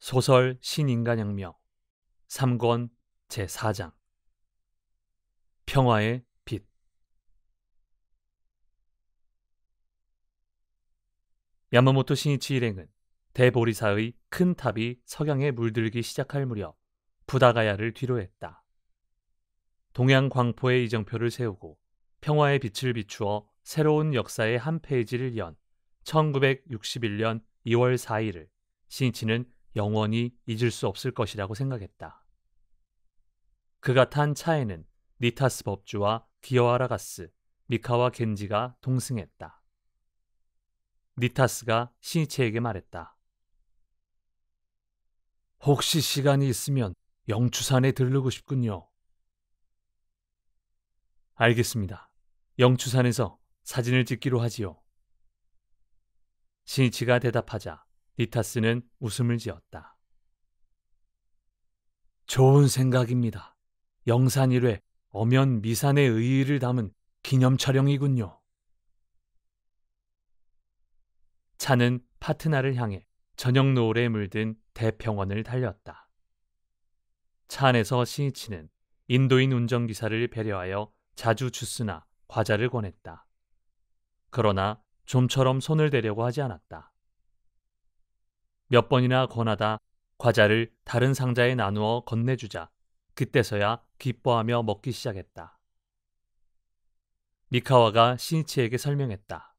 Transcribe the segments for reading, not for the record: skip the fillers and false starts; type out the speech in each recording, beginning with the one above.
소설 신인간혁명 3권 제4장 평화의 빛. 야마모토 신이치 일행은 대보리사의 큰 탑이 석양에 물들기 시작할 무렵 부다가야를 뒤로했다. 동양 광포의 이정표를 세우고 평화의 빛을 비추어 새로운 역사의 한 페이지를 연 1961년 2월 4일을 신이치는 영원히 잊을 수 없을 것이라고 생각했다. 그가 탄 차에는 니타스 법주와 기어하라가스, 미카와 겐지가 동승했다. 니타스가 신이치에게 말했다. 혹시 시간이 있으면 영추산에 들르고 싶군요. 알겠습니다. 영추산에서 사진을 찍기로 하지요. 신이치가 대답하자 니타스는 웃음을 지었다. 좋은 생각입니다. 영산 1회 엄연 미산의 의의를 담은 기념 촬영이군요. 차는 파트나를 향해 저녁 노을에 물든 대평원을 달렸다. 차 안에서 신이치는 인도인 운전기사를 배려하여 자주 주스나 과자를 권했다. 그러나 좀처럼 손을 대려고 하지 않았다. 몇 번이나 권하다 과자를 다른 상자에 나누어 건네주자 그때서야 기뻐하며 먹기 시작했다. 미카와가 신이치에게 설명했다.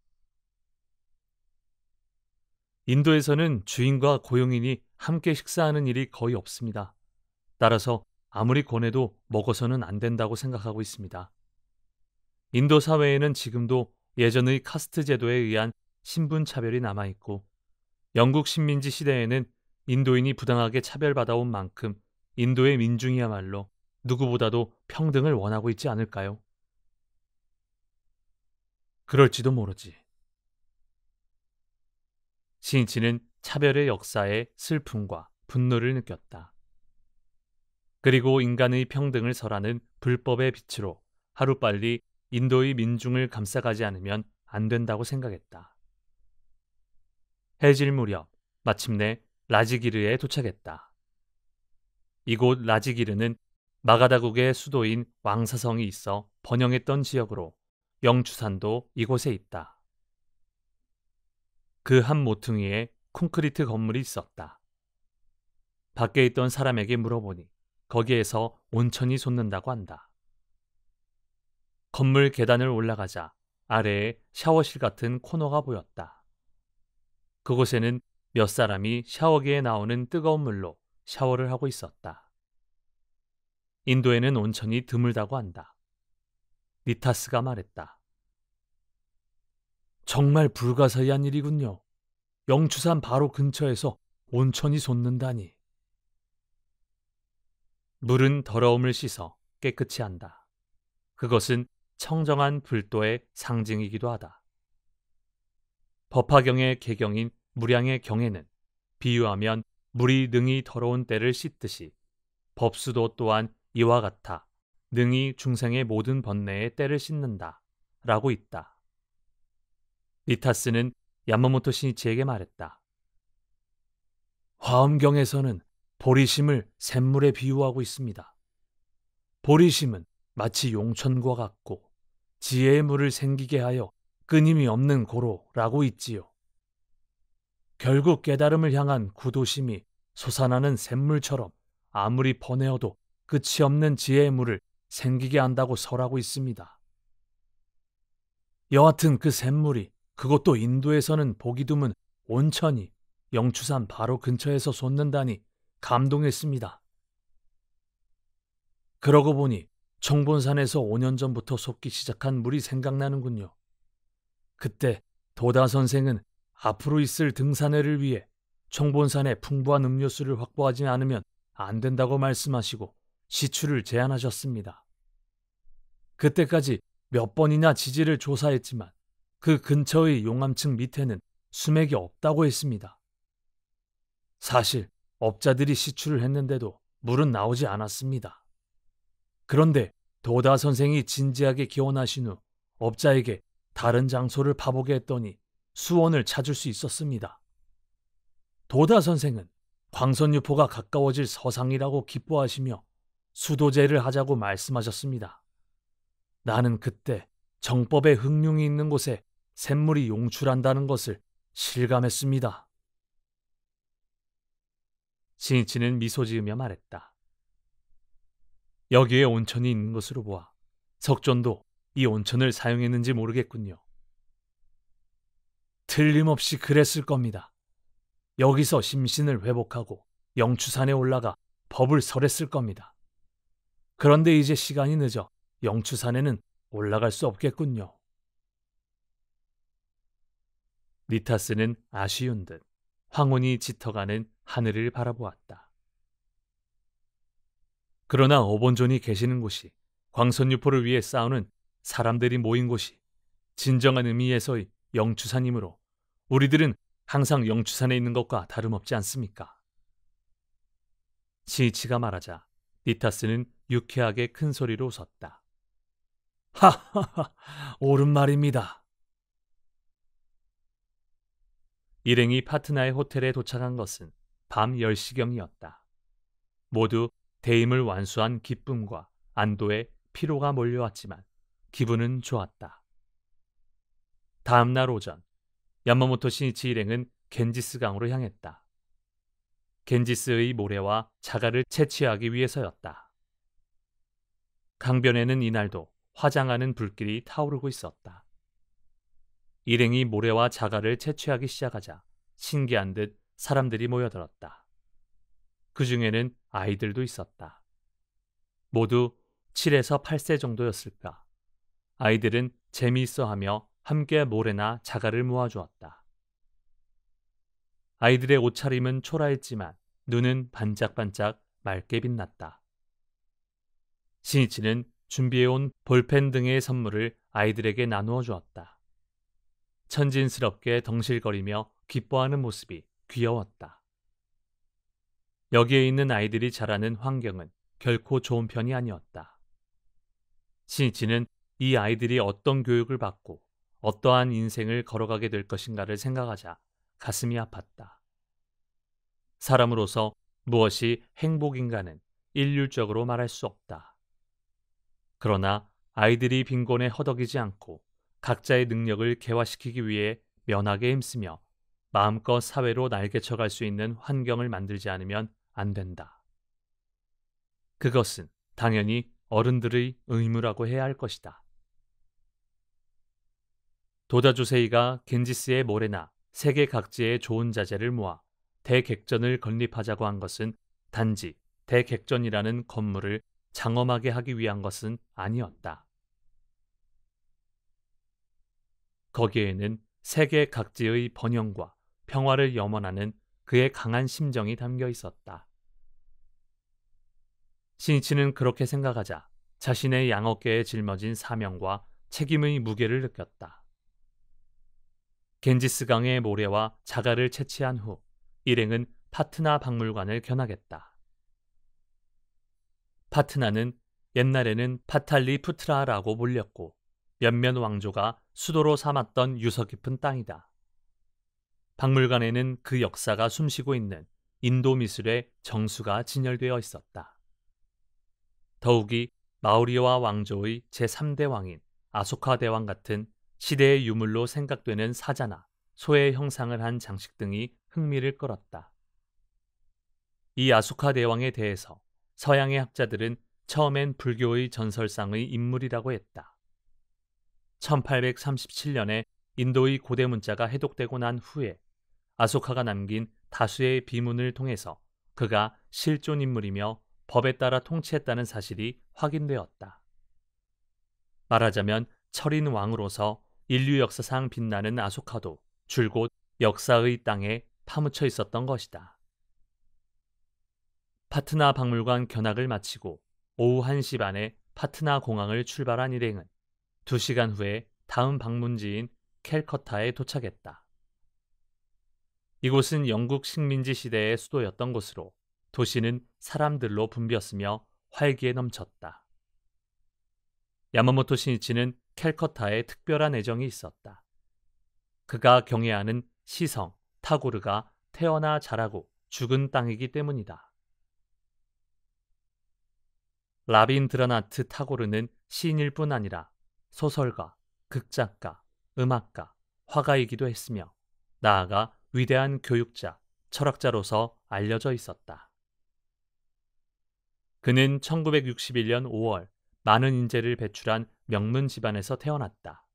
인도에서는 주인과 고용인이 함께 식사하는 일이 거의 없습니다. 따라서 아무리 권해도 먹어서는 안 된다고 생각하고 있습니다. 인도 사회에는 지금도 예전의 카스트 제도에 의한 신분 차별이 남아있고 영국 식민지 시대에는 인도인이 부당하게 차별받아온 만큼 인도의 민중이야말로 누구보다도 평등을 원하고 있지 않을까요? 그럴지도 모르지. 신이치는 차별의 역사에 슬픔과 분노를 느꼈다. 그리고 인간의 평등을 설하는 불법의 빛으로 하루빨리 인도의 민중을 감싸가지 않으면 안 된다고 생각했다. 해질 무렵 마침내 라지기르에 도착했다. 이곳 라지기르는 마가다국의 수도인 왕사성이 있어 번영했던 지역으로 영추산도 이곳에 있다. 그 한 모퉁이에 콘크리트 건물이 있었다. 밖에 있던 사람에게 물어보니 거기에서 온천이 솟는다고 한다. 건물 계단을 올라가자 아래에 샤워실 같은 코너가 보였다. 그곳에는 몇 사람이 샤워기에 나오는 뜨거운 물로 샤워를 하고 있었다. 인도에는 온천이 드물다고 한다. 니타스가 말했다. 정말 불가사의한 일이군요. 영추산 바로 근처에서 온천이 솟는다니. 물은 더러움을 씻어 깨끗이 한다. 그것은 청정한 불도의 상징이기도 하다. 법화경의 개경인 무량의 경에는 비유하면 물이 능히 더러운 때를 씻듯이 법수도 또한 이와 같아 능히 중생의 모든 번뇌의 때를 씻는다 라고 있다. 니타스는 야마모토 신이치에게 말했다. 화엄경에서는 보리심을 샘물에 비유하고 있습니다. 보리심은 마치 용천과 같고 지혜의 물을 생기게 하여 끊임이 없는 고로라고 있지요. 결국 깨달음을 향한 구도심이 솟아나는 샘물처럼 아무리 번뇌어도 끝이 없는 지혜의 물을 생기게 한다고 설하고 있습니다. 여하튼 그 샘물이 그것도 인도에서는 보기 드문 온천이 영추산 바로 근처에서 솟는다니 감동했습니다. 그러고 보니 청본산에서 5년 전부터 솟기 시작한 물이 생각나는군요. 그때 도다 선생은 앞으로 있을 등산회를 위해 청본산에 풍부한 음료수를 확보하지 않으면 안 된다고 말씀하시고 시추를 제안하셨습니다. 그때까지 몇 번이나 지지를 조사했지만 그 근처의 용암층 밑에는 수맥이 없다고 했습니다. 사실 업자들이 시추를 했는데도 물은 나오지 않았습니다. 그런데 도다 선생이 진지하게 기원하신 후 업자에게 다른 장소를 파보게 했더니 수원을 찾을 수 있었습니다. 도다 선생은 광선유포가 가까워질 서상이라고 기뻐하시며 수도제를 하자고 말씀하셨습니다. 나는 그때 정법에 흥룡이 있는 곳에 샘물이 용출한다는 것을 실감했습니다. 신이치는 미소 지으며 말했다. 여기에 온천이 있는 것으로 보아 석존도 이 온천을 사용했는지 모르겠군요. 틀림없이 그랬을 겁니다. 여기서 심신을 회복하고 영추산에 올라가 법을 설했을 겁니다. 그런데 이제 시간이 늦어 영추산에는 올라갈 수 없겠군요. 니타스는 아쉬운 듯 황혼이 짙어가는 하늘을 바라보았다. 그러나 어본존이 계시는 곳이, 광선유포를 위해 싸우는 사람들이 모인 곳이 진정한 의미에서의 영추산이므로 우리들은 항상 영추산에 있는 것과 다름없지 않습니까? 시이치가 말하자 니타스는 유쾌하게 큰 소리로 웃었다. 하하하, 옳은 말입니다. 일행이 파트나의 호텔에 도착한 것은 밤 10시경이었다. 모두 대임을 완수한 기쁨과 안도에 피로가 몰려왔지만 기분은 좋았다. 다음 날 오전, 야마모토 신이치 일행은 겐지스 강으로 향했다. 겐지스의 모래와 자갈을 채취하기 위해서였다. 강변에는 이날도 화장하는 불길이 타오르고 있었다. 일행이 모래와 자갈을 채취하기 시작하자 신기한 듯 사람들이 모여들었다. 그 중에는 아이들도 있었다. 모두 7에서 8세 정도였을까. 아이들은 재미있어하며 함께 모래나 자갈을 모아주었다. 아이들의 옷차림은 초라했지만 눈은 반짝반짝 맑게 빛났다. 신이치는 준비해온 볼펜 등의 선물을 아이들에게 나누어 주었다. 천진스럽게 덩실거리며 기뻐하는 모습이 귀여웠다. 여기에 있는 아이들이 자라는 환경은 결코 좋은 편이 아니었다. 신이치는 이 아이들이 어떤 교육을 받고 어떠한 인생을 걸어가게 될 것인가를 생각하자 가슴이 아팠다. 사람으로서 무엇이 행복인가는 일률적으로 말할 수 없다. 그러나 아이들이 빈곤에 허덕이지 않고 각자의 능력을 개화시키기 위해 면하게 힘쓰며 마음껏 사회로 날개쳐갈 수 있는 환경을 만들지 않으면 안 된다. 그것은 당연히 어른들의 의무라고 해야 할 것이다. 도다조세이가 겐지스의 모래나 세계 각지의 좋은 자재를 모아 대객전을 건립하자고 한 것은 단지 대객전이라는 건물을 장엄하게 하기 위한 것은 아니었다. 거기에는 세계 각지의 번영과 평화를 염원하는 그의 강한 심정이 담겨 있었다. 신이치는 그렇게 생각하자 자신의 양어깨에 짊어진 사명과 책임의 무게를 느꼈다. 겐지스강의 모래와 자갈을 채취한 후 일행은 파트나 박물관을 견학했다. 파트나는 옛날에는 파탈리 푸트라라고 불렸고 몇몇 왕조가 수도로 삼았던 유서 깊은 땅이다. 박물관에는 그 역사가 숨쉬고 있는 인도 미술의 정수가 진열되어 있었다. 더욱이 마우리와 왕조의 제3대 왕인 아소카 대왕 같은 시대의 유물로 생각되는 사자나 소의 형상을 한 장식 등이 흥미를 끌었다. 이 아소카 대왕에 대해서 서양의 학자들은 처음엔 불교의 전설상의 인물이라고 했다. 1837년에 인도의 고대 문자가 해독되고 난 후에 아소카가 남긴 다수의 비문을 통해서 그가 실존 인물이며 법에 따라 통치했다는 사실이 확인되었다. 말하자면 철인 왕으로서 인류 역사상 빛나는 아소카도 줄곧 역사의 땅에 파묻혀 있었던 것이다. 파트나 박물관 견학을 마치고 오후 1시 반에 파트나 공항을 출발한 일행은 2시간 후에 다음 방문지인 캘커타에 도착했다. 이곳은 영국 식민지 시대의 수도였던 곳으로 도시는 사람들로 붐볐으며 활기에 넘쳤다. 야마모토 신이치는 캘커타에 특별한 애정이 있었다. 그가 경애하는 시성, 타고르가 태어나 자라고 죽은 땅이기 때문이다. 라빈드라나트 타고르는 시인일 뿐 아니라 소설가, 극작가, 음악가, 화가이기도 했으며 나아가 위대한 교육자, 철학자로서 알려져 있었다. 그는 1961년 5월 많은 인재를 배출한 명문 집안에서 태어났다.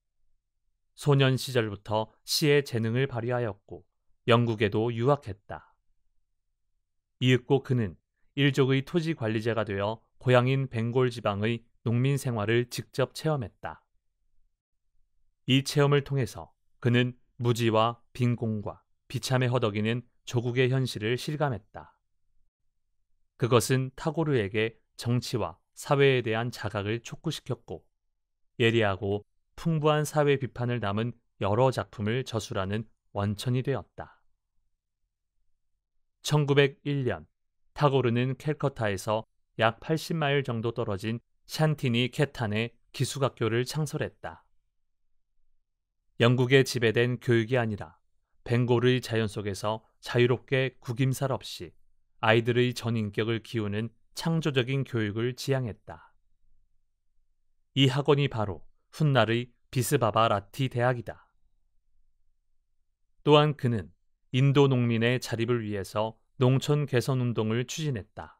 소년 시절부터 시의 재능을 발휘하였고 영국에도 유학했다. 이윽고 그는 일족의 토지 관리자가 되어 고향인 벵골 지방의 농민 생활을 직접 체험했다. 이 체험을 통해서 그는 무지와 빈곤과 비참에 허덕이는 조국의 현실을 실감했다. 그것은 타고르에게 정치와 사회에 대한 자각을 촉구시켰고 예리하고 풍부한 사회 비판을 담은 여러 작품을 저술하는 원천이 되었다. 1901년 타고르는 캘커타에서 약 80마일 정도 떨어진 샨티니 케탄에 기숙학교를 창설했다. 영국에 지배된 교육이 아니라 벵골의 자연 속에서 자유롭게 구김살 없이 아이들의 전인격을 키우는 창조적인 교육을 지향했다. 이 학원이 바로 훗날의 비스바바 라티 대학이다. 또한 그는 인도 농민의 자립을 위해서 농촌 개선 운동을 추진했다.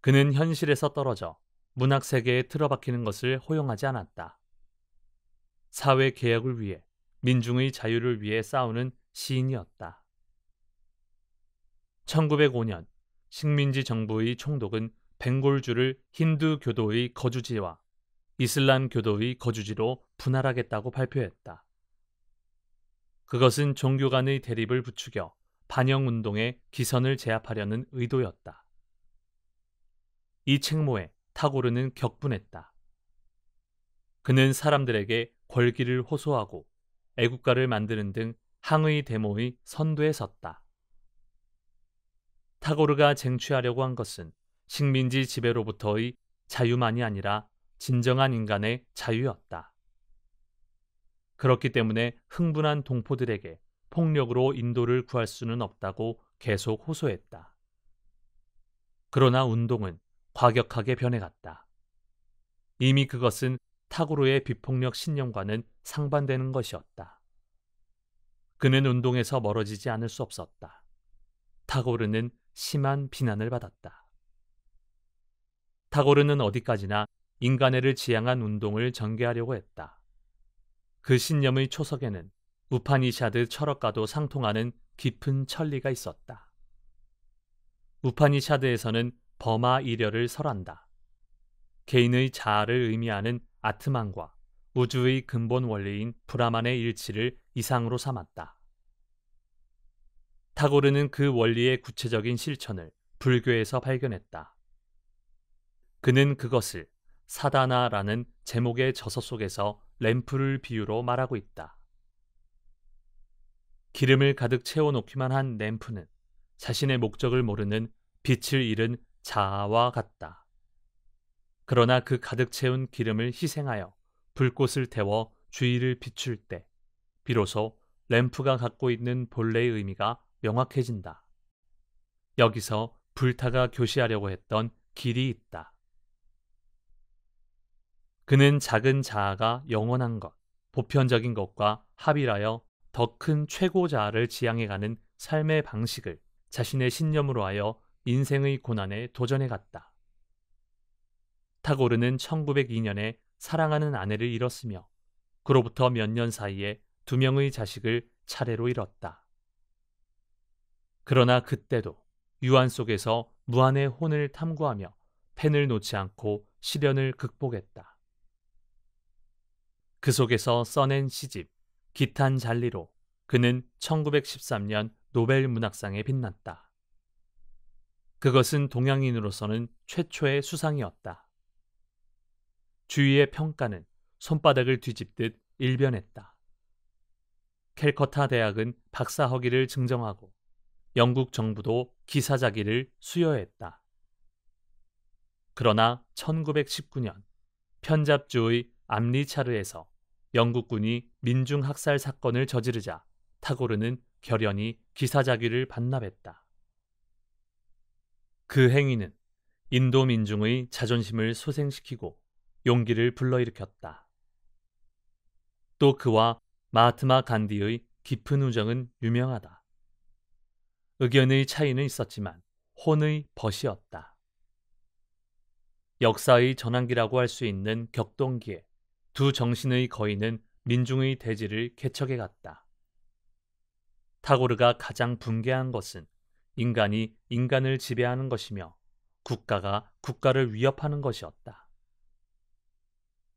그는 현실에서 떨어져 문학 세계에 틀어박히는 것을 허용하지 않았다. 사회 개혁을 위해 민중의 자유를 위해 싸우는 시인이었다. 1905년 식민지 정부의 총독은 벵골주를 힌두 교도의 거주지와 이슬람 교도의 거주지로 분할하겠다고 발표했다. 그것은 종교 간의 대립을 부추겨 반영운동에 기선을 제압하려는 의도였다. 이 책모에 타고르는 격분했다. 그는 사람들에게 권기를 호소하고 애국가를 만드는 등 항의 데모의 선두에 섰다. 타고르가 쟁취하려고 한 것은 식민지 지배로부터의 자유만이 아니라 진정한 인간의 자유였다. 그렇기 때문에 흥분한 동포들에게 폭력으로 인도를 구할 수는 없다고 계속 호소했다. 그러나 운동은 과격하게 변해갔다. 이미 그것은 타고르의 비폭력 신념과는 상반되는 것이었다. 그는 운동에서 멀어지지 않을 수 없었다. 타고르는 심한 비난을 받았다. 타고르는 어디까지나 인간애를 지향한 운동을 전개하려고 했다. 그 신념의 초석에는 우파니샤드 철학과도 상통하는 깊은 천리가 있었다. 우파니샤드에서는 버마 이려를 설한다. 개인의 자아를 의미하는 아트만과 우주의 근본 원리인 브라만의 일치를 이상으로 삼았다. 타고르는 그 원리의 구체적인 실천을 불교에서 발견했다. 그는 그것을 사다나라는 제목의 저서 속에서 램프를 비유로 말하고 있다. 기름을 가득 채워놓기만 한 램프는 자신의 목적을 모르는 빛을 잃은 자아와 같다. 그러나 그 가득 채운 기름을 희생하여 불꽃을 태워 주위를 비출 때 비로소 램프가 갖고 있는 본래의 의미가 명확해진다. 여기서 불타가 교시하려고 했던 길이 있다. 그는 작은 자아가 영원한 것, 보편적인 것과 합일하여 더 큰 최고 자아를 지향해가는 삶의 방식을 자신의 신념으로 하여 인생의 고난에 도전해 갔다. 타고르는 1902년에 사랑하는 아내를 잃었으며 그로부터 몇 년 사이에 2명의 자식을 차례로 잃었다. 그러나 그때도 유한 속에서 무한의 혼을 탐구하며 펜을 놓지 않고 시련을 극복했다. 그 속에서 써낸 시집 기탄 잘리로 그는 1913년 노벨 문학상에 빛났다. 그것은 동양인으로서는 최초의 수상이었다. 주위의 평가는 손바닥을 뒤집듯 일변했다. 캘커타 대학은 박사학위를 증정하고 영국 정부도 기사자기를 수여했다. 그러나 1919년 편잡주의 암리차르에서 영국군이 민중학살 사건을 저지르자 타고르는 결연히 기사자귀를 반납했다. 그 행위는 인도 민중의 자존심을 소생시키고 용기를 불러일으켰다. 또 그와 마하트마 간디의 깊은 우정은 유명하다. 의견의 차이는 있었지만 혼의 벗이었다. 역사의 전환기라고 할 수 있는 격동기에 두 정신의 거인은 민중의 대지를 개척해 갔다. 타고르가 가장 분개한 것은 인간이 인간을 지배하는 것이며 국가가 국가를 위협하는 것이었다.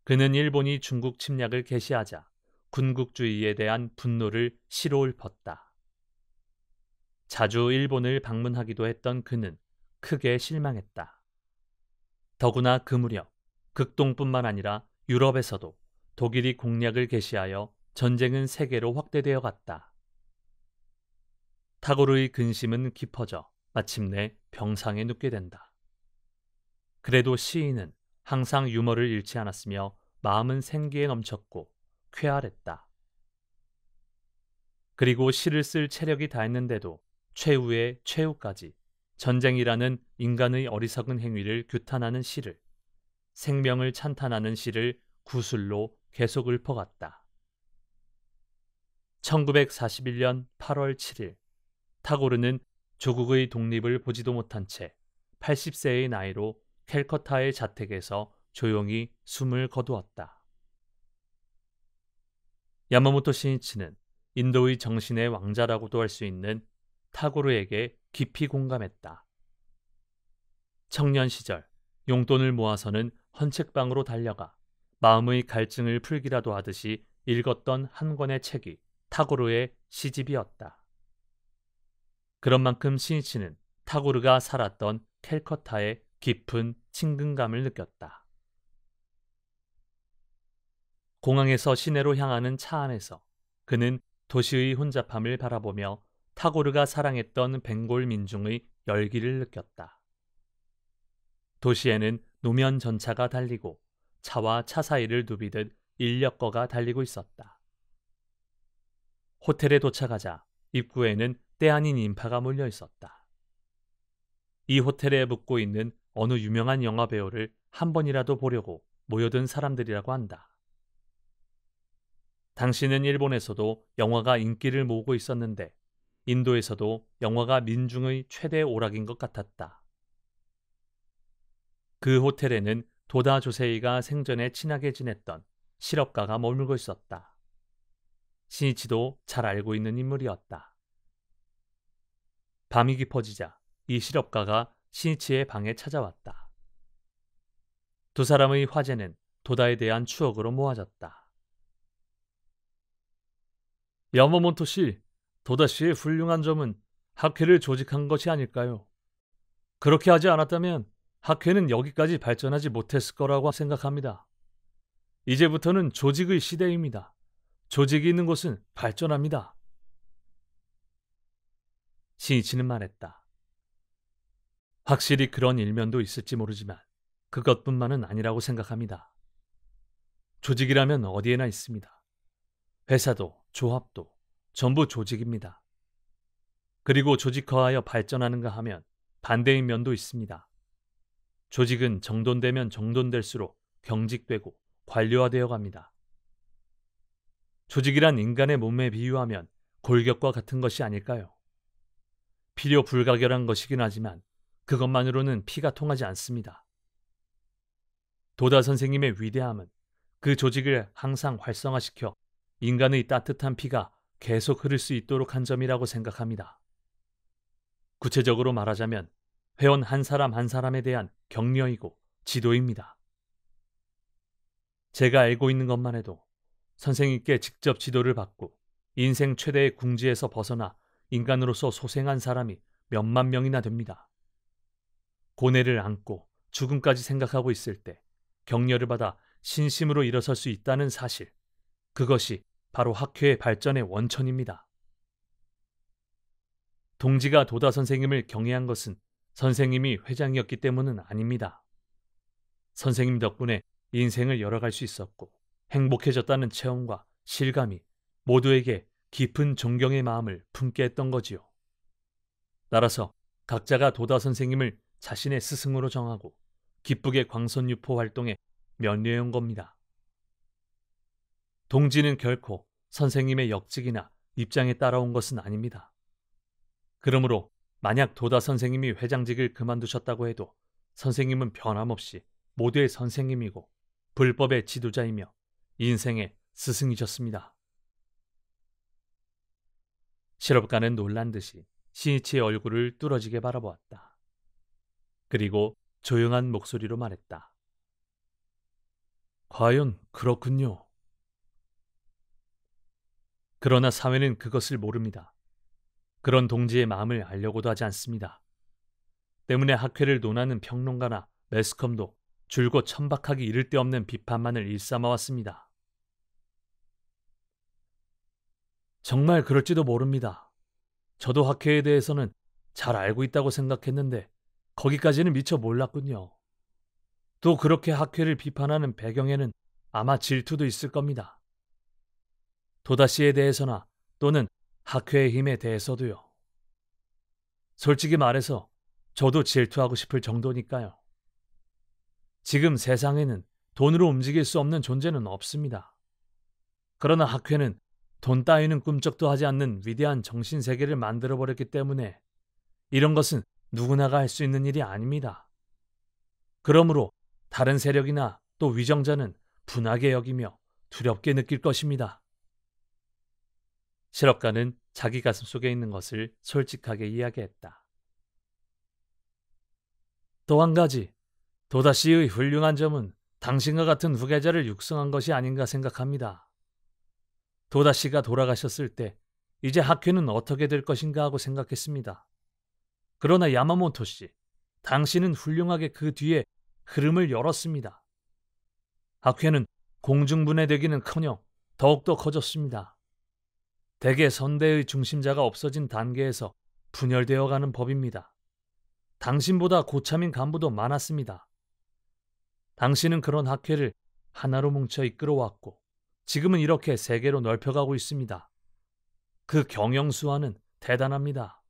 그는 일본이 중국 침략을 개시하자 군국주의에 대한 분노를 시로 읊었다. 자주 일본을 방문하기도 했던 그는 크게 실망했다. 더구나 그 무렵 극동뿐만 아니라 유럽에서도 독일이 공략을 개시하여 전쟁은 세계로 확대되어 갔다. 타고르의 근심은 깊어져 마침내 병상에 눕게 된다. 그래도 시인은 항상 유머를 잃지 않았으며 마음은 생기에 넘쳤고 쾌활했다. 그리고 시를 쓸 체력이 다했는데도 최후의 최후까지 전쟁이라는 인간의 어리석은 행위를 규탄하는 시를, 생명을 찬탄하는 시를 구술로 계속 읊어갔다. 1941년 8월 7일 타고르는 조국의 독립을 보지도 못한 채 80세의 나이로 캘커타의 자택에서 조용히 숨을 거두었다. 야마모토 신이치는 인도의 정신의 왕자라고도 할 수 있는 타고르에게 깊이 공감했다. 청년 시절 용돈을 모아서는 헌책방으로 달려가 마음의 갈증을 풀기라도 하듯이 읽었던 한 권의 책이 타고르의 시집이었다. 그런 만큼 신이치는 타고르가 살았던 캘커타의 깊은 친근감을 느꼈다. 공항에서 시내로 향하는 차 안에서 그는 도시의 혼잡함을 바라보며 타고르가 사랑했던 벵골 민중의 열기를 느꼈다. 도시에는 노면 전차가 달리고 차와 차 사이를 누비듯 인력거가 달리고 있었다. 호텔에 도착하자 입구에는 때 아닌 인파가 몰려 있었다. 이 호텔에 묵고 있는 어느 유명한 영화배우를 한 번이라도 보려고 모여든 사람들이라고 한다. 당시는 일본에서도 영화가 인기를 모으고 있었는데 인도에서도 영화가 민중의 최대 오락인 것 같았다. 그 호텔에는 도다 조세이가 생전에 친하게 지냈던 실업가가 머물고 있었다. 신이치도 잘 알고 있는 인물이었다. 밤이 깊어지자 이 실업가가 신이치의 방에 찾아왔다. 두 사람의 화제는 도다에 대한 추억으로 모아졌다. 야마모토 씨, 도다 씨의 훌륭한 점은 학회를 조직한 것이 아닐까요? 그렇게 하지 않았다면 학회는 여기까지 발전하지 못했을 거라고 생각합니다. 이제부터는 조직의 시대입니다. 조직이 있는 곳은 발전합니다. 신이치는 말했다. 확실히 그런 일면도 있을지 모르지만 그것뿐만은 아니라고 생각합니다. 조직이라면 어디에나 있습니다. 회사도 조합도 전부 조직입니다. 그리고 조직화하여 발전하는가 하면 반대의 면도 있습니다. 조직은 정돈되면 정돈될수록 경직되고 관료화되어 갑니다. 조직이란 인간의 몸에 비유하면 골격과 같은 것이 아닐까요? 필요 불가결한 것이긴 하지만 그것만으로는 피가 통하지 않습니다. 도다 선생님의 위대함은 그 조직을 항상 활성화시켜 인간의 따뜻한 피가 계속 흐를 수 있도록 한 점이라고 생각합니다. 구체적으로 말하자면 회원 한 사람 한 사람에 대한 격려이고 지도입니다. 제가 알고 있는 것만 해도 선생님께 직접 지도를 받고 인생 최대의 궁지에서 벗어나 인간으로서 소생한 사람이 몇만 명이나 됩니다. 고뇌를 안고 죽음까지 생각하고 있을 때 격려를 받아 신심으로 일어설 수 있다는 사실, 그것이 바로 학회의 발전의 원천입니다. 동지가 도다 선생님을 경애한 것은 선생님이 회장이었기 때문은 아닙니다. 선생님 덕분에 인생을 열어갈 수 있었고 행복해졌다는 체험과 실감이 모두에게 깊은 존경의 마음을 품게 했던 거지요. 따라서 각자가 도다 선생님을 자신의 스승으로 정하고 기쁘게 광선유포 활동에 면례해온 겁니다. 동지는 결코 선생님의 역직이나 입장에 따라온 것은 아닙니다. 그러므로 만약 도다 선생님이 회장직을 그만두셨다고 해도 선생님은 변함없이 모두의 선생님이고 불법의 지도자이며 인생의 스승이셨습니다. 실업가는 놀란 듯이 신이치의 얼굴을 뚫어지게 바라보았다. 그리고 조용한 목소리로 말했다. 과연 그렇군요. 그러나 사회는 그것을 모릅니다. 그런 동지의 마음을 알려고도 하지 않습니다. 때문에 학회를 논하는 평론가나 매스컴도 줄곧 천박하기 이를 데 없는 비판만을 일삼아왔습니다. 정말 그럴지도 모릅니다. 저도 학회에 대해서는 잘 알고 있다고 생각했는데 거기까지는 미처 몰랐군요. 또 그렇게 학회를 비판하는 배경에는 아마 질투도 있을 겁니다. 도다 씨에 대해서나 또는 학회의 힘에 대해서도요. 솔직히 말해서 저도 질투하고 싶을 정도니까요. 지금 세상에는 돈으로 움직일 수 없는 존재는 없습니다. 그러나 학회는 돈 따위는 꿈쩍도 하지 않는 위대한 정신세계를 만들어버렸기 때문에 이런 것은 누구나가 할 수 있는 일이 아닙니다. 그러므로 다른 세력이나 또 위정자는 분하게 여기며 두렵게 느낄 것입니다. 실업가는 자기 가슴 속에 있는 것을 솔직하게 이야기했다. 또 한 가지, 도다 씨의 훌륭한 점은 당신과 같은 후계자를 육성한 것이 아닌가 생각합니다. 도다 씨가 돌아가셨을 때 이제 학회는 어떻게 될 것인가 하고 생각했습니다. 그러나 야마모토 씨, 당신은 훌륭하게 그 뒤에 흐름을 열었습니다. 학회는 공중분해되기는커녕 더욱더 커졌습니다. 대개 선대의 중심자가 없어진 단계에서 분열되어 가는 법입니다. 당신보다 고참인 간부도 많았습니다. 당신은 그런 학회를 하나로 뭉쳐 이끌어왔고 지금은 이렇게 세계로 넓혀가고 있습니다. 그 경영수완은 대단합니다.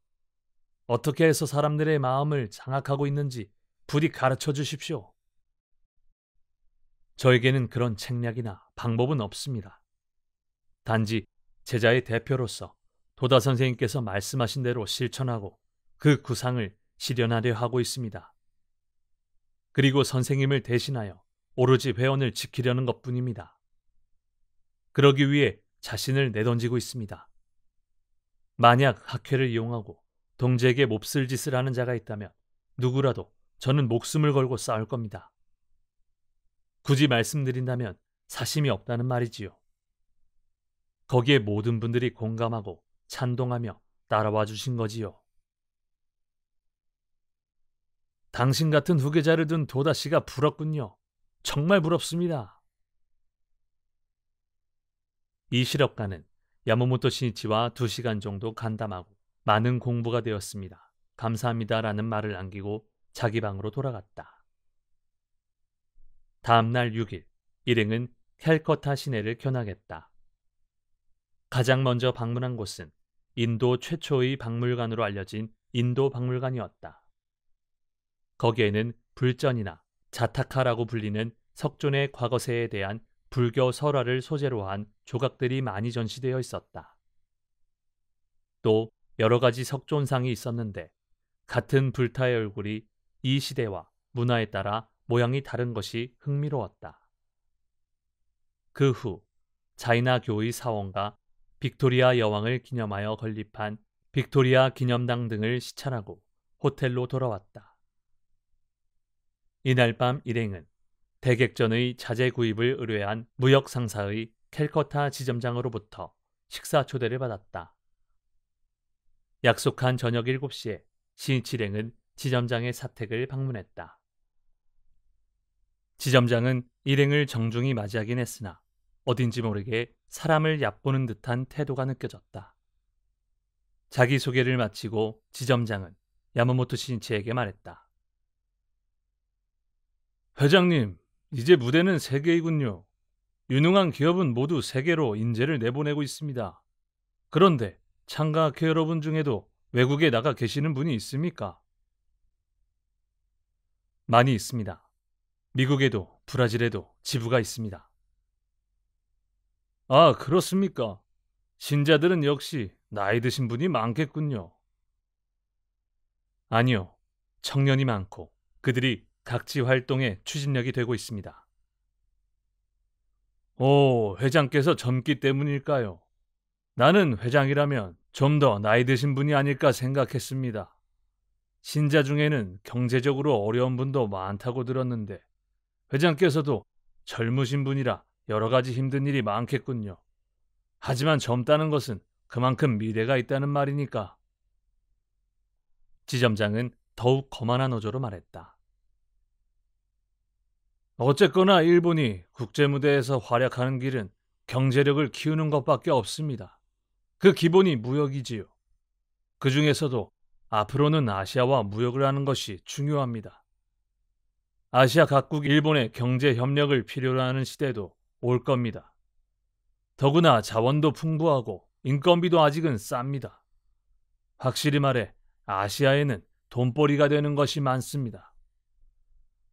어떻게 해서 사람들의 마음을 장악하고 있는지 부디 가르쳐 주십시오. 저에게는 그런 책략이나 방법은 없습니다. 단지 제자의 대표로서 도다 선생님께서 말씀하신 대로 실천하고 그 구상을 실현하려 하고 있습니다. 그리고 선생님을 대신하여 오로지 회원을 지키려는 것뿐입니다. 그러기 위해 자신을 내던지고 있습니다. 만약 학회를 이용하고 동지에게 몹쓸 짓을 하는 자가 있다면 누구라도 저는 목숨을 걸고 싸울 겁니다. 굳이 말씀드린다면 사심이 없다는 말이지요. 거기에 모든 분들이 공감하고 찬동하며 따라와 주신 거지요. 당신 같은 후계자를 둔 도다 씨가 부럽군요. 정말 부럽습니다. 이 실업가는 야마모토 신이치와 2시간 정도 간담하고 많은 공부가 되었습니다. 감사합니다라는 말을 남기고 자기 방으로 돌아갔다. 다음 날 6일, 일행은 캘커타 시내를 견학했다. 가장 먼저 방문한 곳은 인도 최초의 박물관으로 알려진 인도 박물관이었다. 거기에는 불전이나 자타카라고 불리는 석존의 과거세에 대한 불교 설화를 소재로 한 조각들이 많이 전시되어 있었다. 또 여러 가지 석존상이 있었는데 같은 불타의 얼굴이 이 시대와 문화에 따라 모양이 다른 것이 흥미로웠다. 그 후 자이나교의 사원과 빅토리아 여왕을 기념하여 건립한 빅토리아 기념당 등을 시찰하고 호텔로 돌아왔다. 이날 밤 일행은 대객전의 자재 구입을 의뢰한 무역 상사의 캘커타 지점장으로부터 식사 초대를 받았다. 약속한 저녁 7시에 신이치 일행은 지점장의 사택을 방문했다. 지점장은 일행을 정중히 맞이하긴 했으나 어딘지 모르게 사람을 얕보는 듯한 태도가 느껴졌다. 자기소개를 마치고 지점장은 야마모토 신이치에게 말했다. 회장님, 이제 무대는 세계이군요. 유능한 기업은 모두 세계로 인재를 내보내고 있습니다. 그런데 창가학회 여러분 중에도 외국에 나가 계시는 분이 있습니까? 많이 있습니다. 미국에도 브라질에도 지부가 있습니다. 아, 그렇습니까? 신자들은 역시 나이 드신 분이 많겠군요. 아니요. 청년이 많고 그들이 각지 활동에 추진력이 되고 있습니다. 오, 회장께서 젊기 때문일까요? 나는 회장이라면 좀 더 나이 드신 분이 아닐까 생각했습니다. 신자 중에는 경제적으로 어려운 분도 많다고 들었는데 회장께서도 젊으신 분이라 여러 가지 힘든 일이 많겠군요. 하지만 젊다는 것은 그만큼 미래가 있다는 말이니까. 지점장은 더욱 거만한 어조로 말했다. 어쨌거나 일본이 국제무대에서 활약하는 길은 경제력을 키우는 것밖에 없습니다. 그 기본이 무역이지요. 그 중에서도 앞으로는 아시아와 무역을 하는 것이 중요합니다. 아시아 각국이 일본의 경제 협력을 필요로 하는 시대도 올 겁니다. 더구나 자원도 풍부하고 인건비도 아직은 쌉니다. 확실히 말해 아시아에는 돈벌이가 되는 것이 많습니다.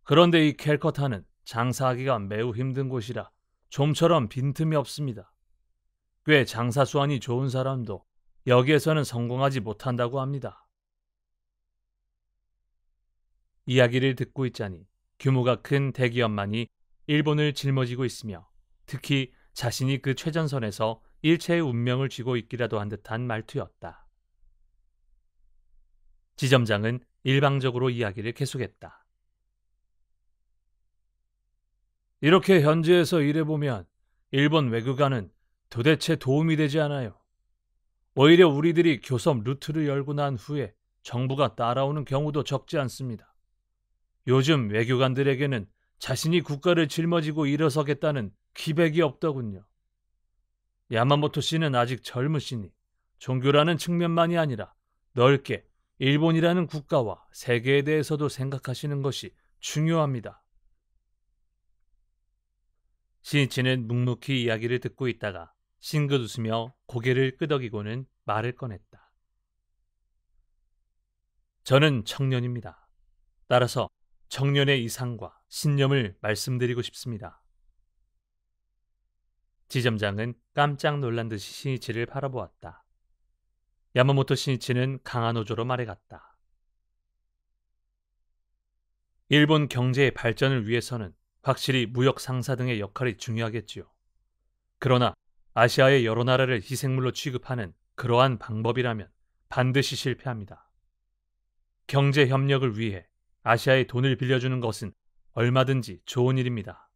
그런데 이 캘커타는 장사하기가 매우 힘든 곳이라 좀처럼 빈틈이 없습니다. 꽤 장사 수완이 좋은 사람도 여기에서는 성공하지 못한다고 합니다. 이야기를 듣고 있자니 규모가 큰 대기업만이 일본을 짊어지고 있으며 특히 자신이 그 최전선에서 일체의 운명을 쥐고 있기라도 한 듯한 말투였다. 지점장은 일방적으로 이야기를 계속했다. 이렇게 현지에서 일해보면 일본 외교관은 도대체 도움이 되지 않아요. 오히려 우리들이 교섭 루트를 열고 난 후에 정부가 따라오는 경우도 적지 않습니다. 요즘 외교관들에게는 자신이 국가를 짊어지고 일어서겠다는 기백이 없더군요. 야마모토 씨는 아직 젊으시니 종교라는 측면만이 아니라 넓게 일본이라는 국가와 세계에 대해서도 생각하시는 것이 중요합니다. 시니치는 묵묵히 이야기를 듣고 있다가 싱긋 웃으며 고개를 끄덕이고는 말을 꺼냈다. 저는 청년입니다. 따라서 청년의 이상과 신념을 말씀드리고 싶습니다. 지점장은 깜짝 놀란 듯이 시니치를 바라보았다. 야마모토 시니치는 강한 어조로 말해갔다. 일본 경제의 발전을 위해서는 확실히 무역 상사 등의 역할이 중요하겠지요. 그러나 아시아의 여러 나라를 희생물로 취급하는 그러한 방법이라면 반드시 실패합니다. 경제 협력을 위해 아시아에 돈을 빌려주는 것은 얼마든지 좋은 일입니다.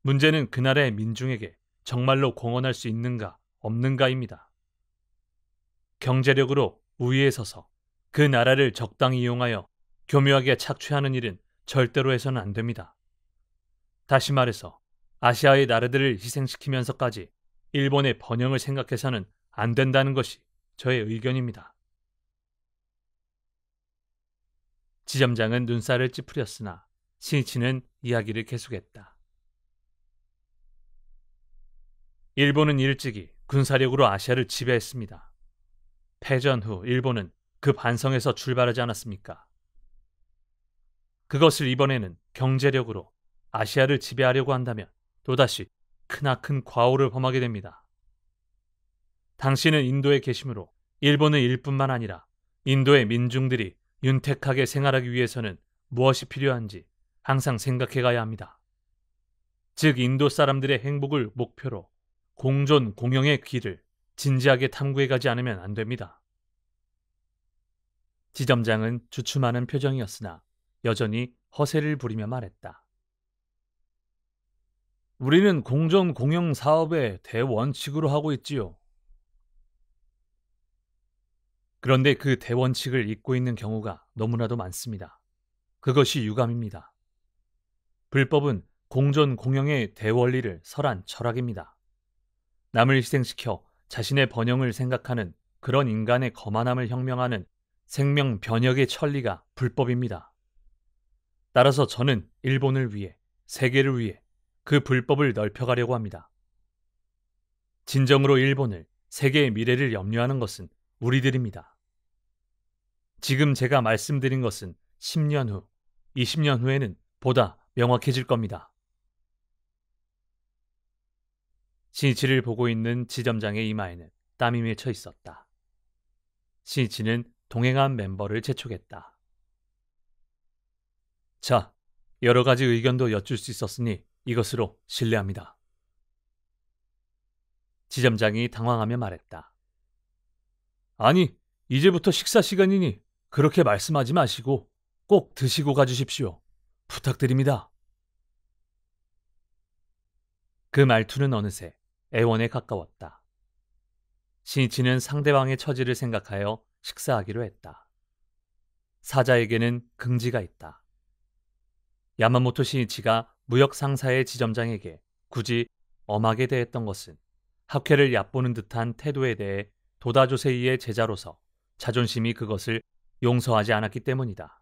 문제는 그 나라의 민중에게 정말로 공헌할 수 있는가 없는가입니다. 경제력으로 우위에 서서 그 나라를 적당히 이용하여 교묘하게 착취하는 일은 절대로 해서는 안 됩니다. 다시 말해서 아시아의 나라들을 희생시키면서까지 일본의 번영을 생각해서는 안 된다는 것이 저의 의견입니다. 지점장은 눈살을 찌푸렸으나 시니치는 이야기를 계속했다. 일본은 일찍이 군사력으로 아시아를 지배했습니다. 패전 후 일본은 그 반성에서 출발하지 않았습니까? 그것을 이번에는 경제력으로 아시아를 지배하려고 한다면 또다시 크나큰 과오를 범하게 됩니다. 당신은 인도에 계시므로 일본의 일뿐만 아니라 인도의 민중들이 윤택하게 생활하기 위해서는 무엇이 필요한지 항상 생각해 가야 합니다. 즉 인도 사람들의 행복을 목표로 공존 공영의 길을 진지하게 탐구해 가지 않으면 안 됩니다. 지점장은 주춤하는 표정이었으나 여전히 허세를 부리며 말했다. 우리는 공존 공영 사업의 대원칙으로 하고 있지요. 그런데 그 대원칙을 잊고 있는 경우가 너무나도 많습니다. 그것이 유감입니다. 불법은 공존 공영의 대원리를 설한 철학입니다. 남을 희생시켜 자신의 번영을 생각하는 그런 인간의 거만함을 혁명하는 생명 변혁의 천리가 불법입니다. 따라서 저는 일본을 위해, 세계를 위해 그 불법을 넓혀가려고 합니다. 진정으로 일본을 세계의 미래를 염려하는 것은 우리들입니다. 지금 제가 말씀드린 것은 10년 후, 20년 후에는 보다 명확해질 겁니다. 신이치를 보고 있는 지점장의 이마에는 땀이 맺혀 있었다. 신이치는 동행한 멤버를 재촉했다. 자, 여러 가지 의견도 여쭐 수 있었으니 이것으로 실례합니다. 지점장이 당황하며 말했다. 아니, 이제부터 식사 시간이니 그렇게 말씀하지 마시고 꼭 드시고 가주십시오. 부탁드립니다. 그 말투는 어느새 애원에 가까웠다. 신이치는 상대방의 처지를 생각하여 식사하기로 했다. 사자에게는 긍지가 있다. 야마모토 신이치가 무역 상사의 지점장에게 굳이 엄하게 대했던 것은 학회를 얕보는 듯한 태도에 대해 도다 조세이의 제자로서 자존심이 그것을 용서하지 않았기 때문이다.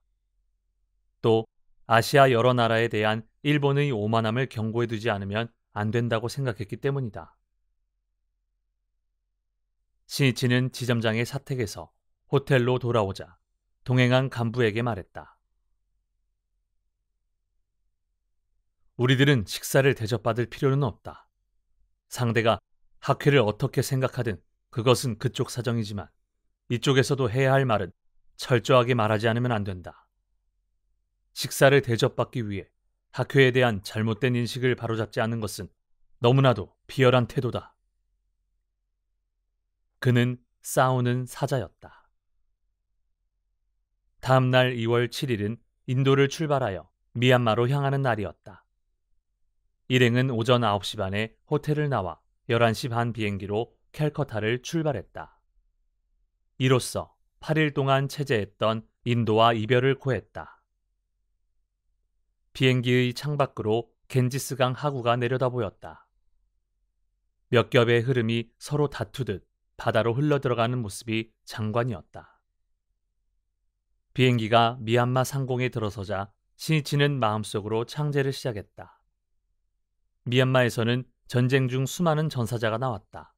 또 아시아 여러 나라에 대한 일본의 오만함을 경고해두지 않으면 안 된다고 생각했기 때문이다. 신이치는 지점장의 사택에서 호텔로 돌아오자 동행한 간부에게 말했다. 우리들은 식사를 대접받을 필요는 없다. 상대가 학회를 어떻게 생각하든 그것은 그쪽 사정이지만 이쪽에서도 해야 할 말은 철저하게 말하지 않으면 안 된다. 식사를 대접받기 위해 학회에 대한 잘못된 인식을 바로잡지 않는 것은 너무나도 비열한 태도다. 그는 싸우는 사자였다. 다음 날 2월 7일은 인도를 출발하여 미얀마로 향하는 날이었다. 일행은 오전 9시 반에 호텔을 나와 11시 반 비행기로 캘커타를 출발했다. 이로써 8일 동안 체제했던 인도와 이별을 고했다. 비행기의 창밖으로 겐지스강 하구가 내려다 보였다. 몇 겹의 흐름이 서로 다투듯 바다로 흘러들어가는 모습이 장관이었다. 비행기가 미얀마 상공에 들어서자 신이치는 마음속으로 창제를 시작했다. 미얀마에서는 전쟁 중 수많은 전사자가 나왔다.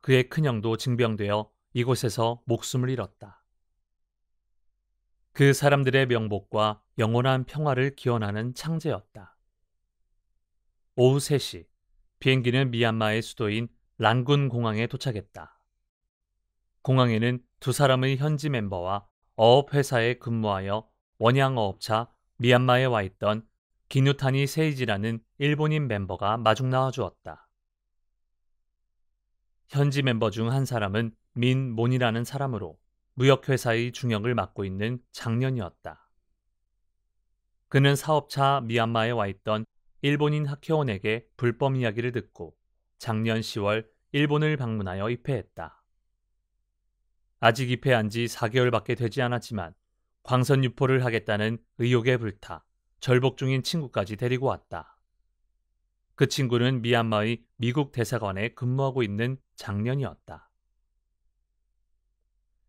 그의 큰형도 징병되어 이곳에서 목숨을 잃었다. 그 사람들의 명복과 영원한 평화를 기원하는 창제였다. 오후 3시, 비행기는 미얀마의 수도인 란군 공항에 도착했다. 공항에는 두 사람의 현지 멤버와 어업회사에 근무하여 원양어업차 미얀마에 와 있던 기누타니 세이지라는 일본인 멤버가 마중 나와 주었다. 현지 멤버 중 한 사람은 민몬이라는 사람으로 무역회사의 중역을 맡고 있는 장년이었다. 그는 사업차 미얀마에 와 있던 일본인 학회원에게 불법 이야기를 듣고 작년 10월 일본을 방문하여 입회했다. 아직 입회한 지 4개월밖에 되지 않았지만 광선 유포를 하겠다는 의욕에 불타 절복 중인 친구까지 데리고 왔다. 그 친구는 미얀마의 미국 대사관에 근무하고 있는 장년이었다.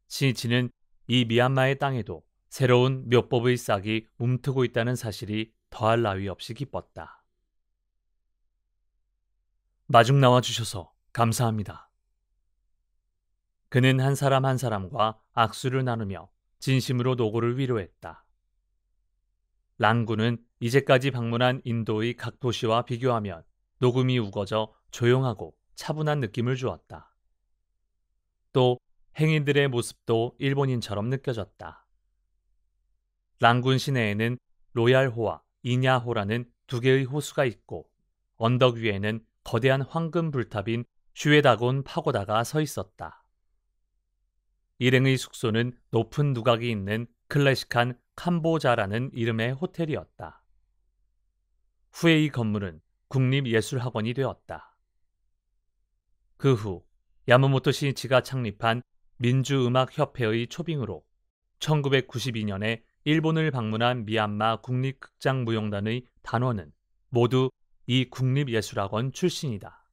신이치는 이 미얀마의 땅에도 새로운 묘법의 싹이 움트고 있다는 사실이 더할 나위 없이 기뻤다. 마중 나와 주셔서 감사합니다. 그는 한 사람 한 사람과 악수를 나누며 진심으로 노고를 위로했다. 란군은 이제까지 방문한 인도의 각 도시와 비교하면 녹음이 우거져 조용하고 차분한 느낌을 주었다. 또 행인들의 모습도 일본인처럼 느껴졌다. 란군 시내에는 로얄호와 이냐호라는 두 개의 호수가 있고 언덕 위에는 거대한 황금 불탑인 슈에다곤 파고다가 서 있었다. 일행의 숙소는 높은 누각이 있는 클래식한 캄보자라는 이름의 호텔이었다. 후에 이 건물은 국립예술학원이 되었다. 그 후 야마모토 신이치가 창립한 민주음악협회의 초빙으로 1992년에 일본을 방문한 미얀마 국립극장무용단의 단원은 모두 이 국립예술학원 출신이다.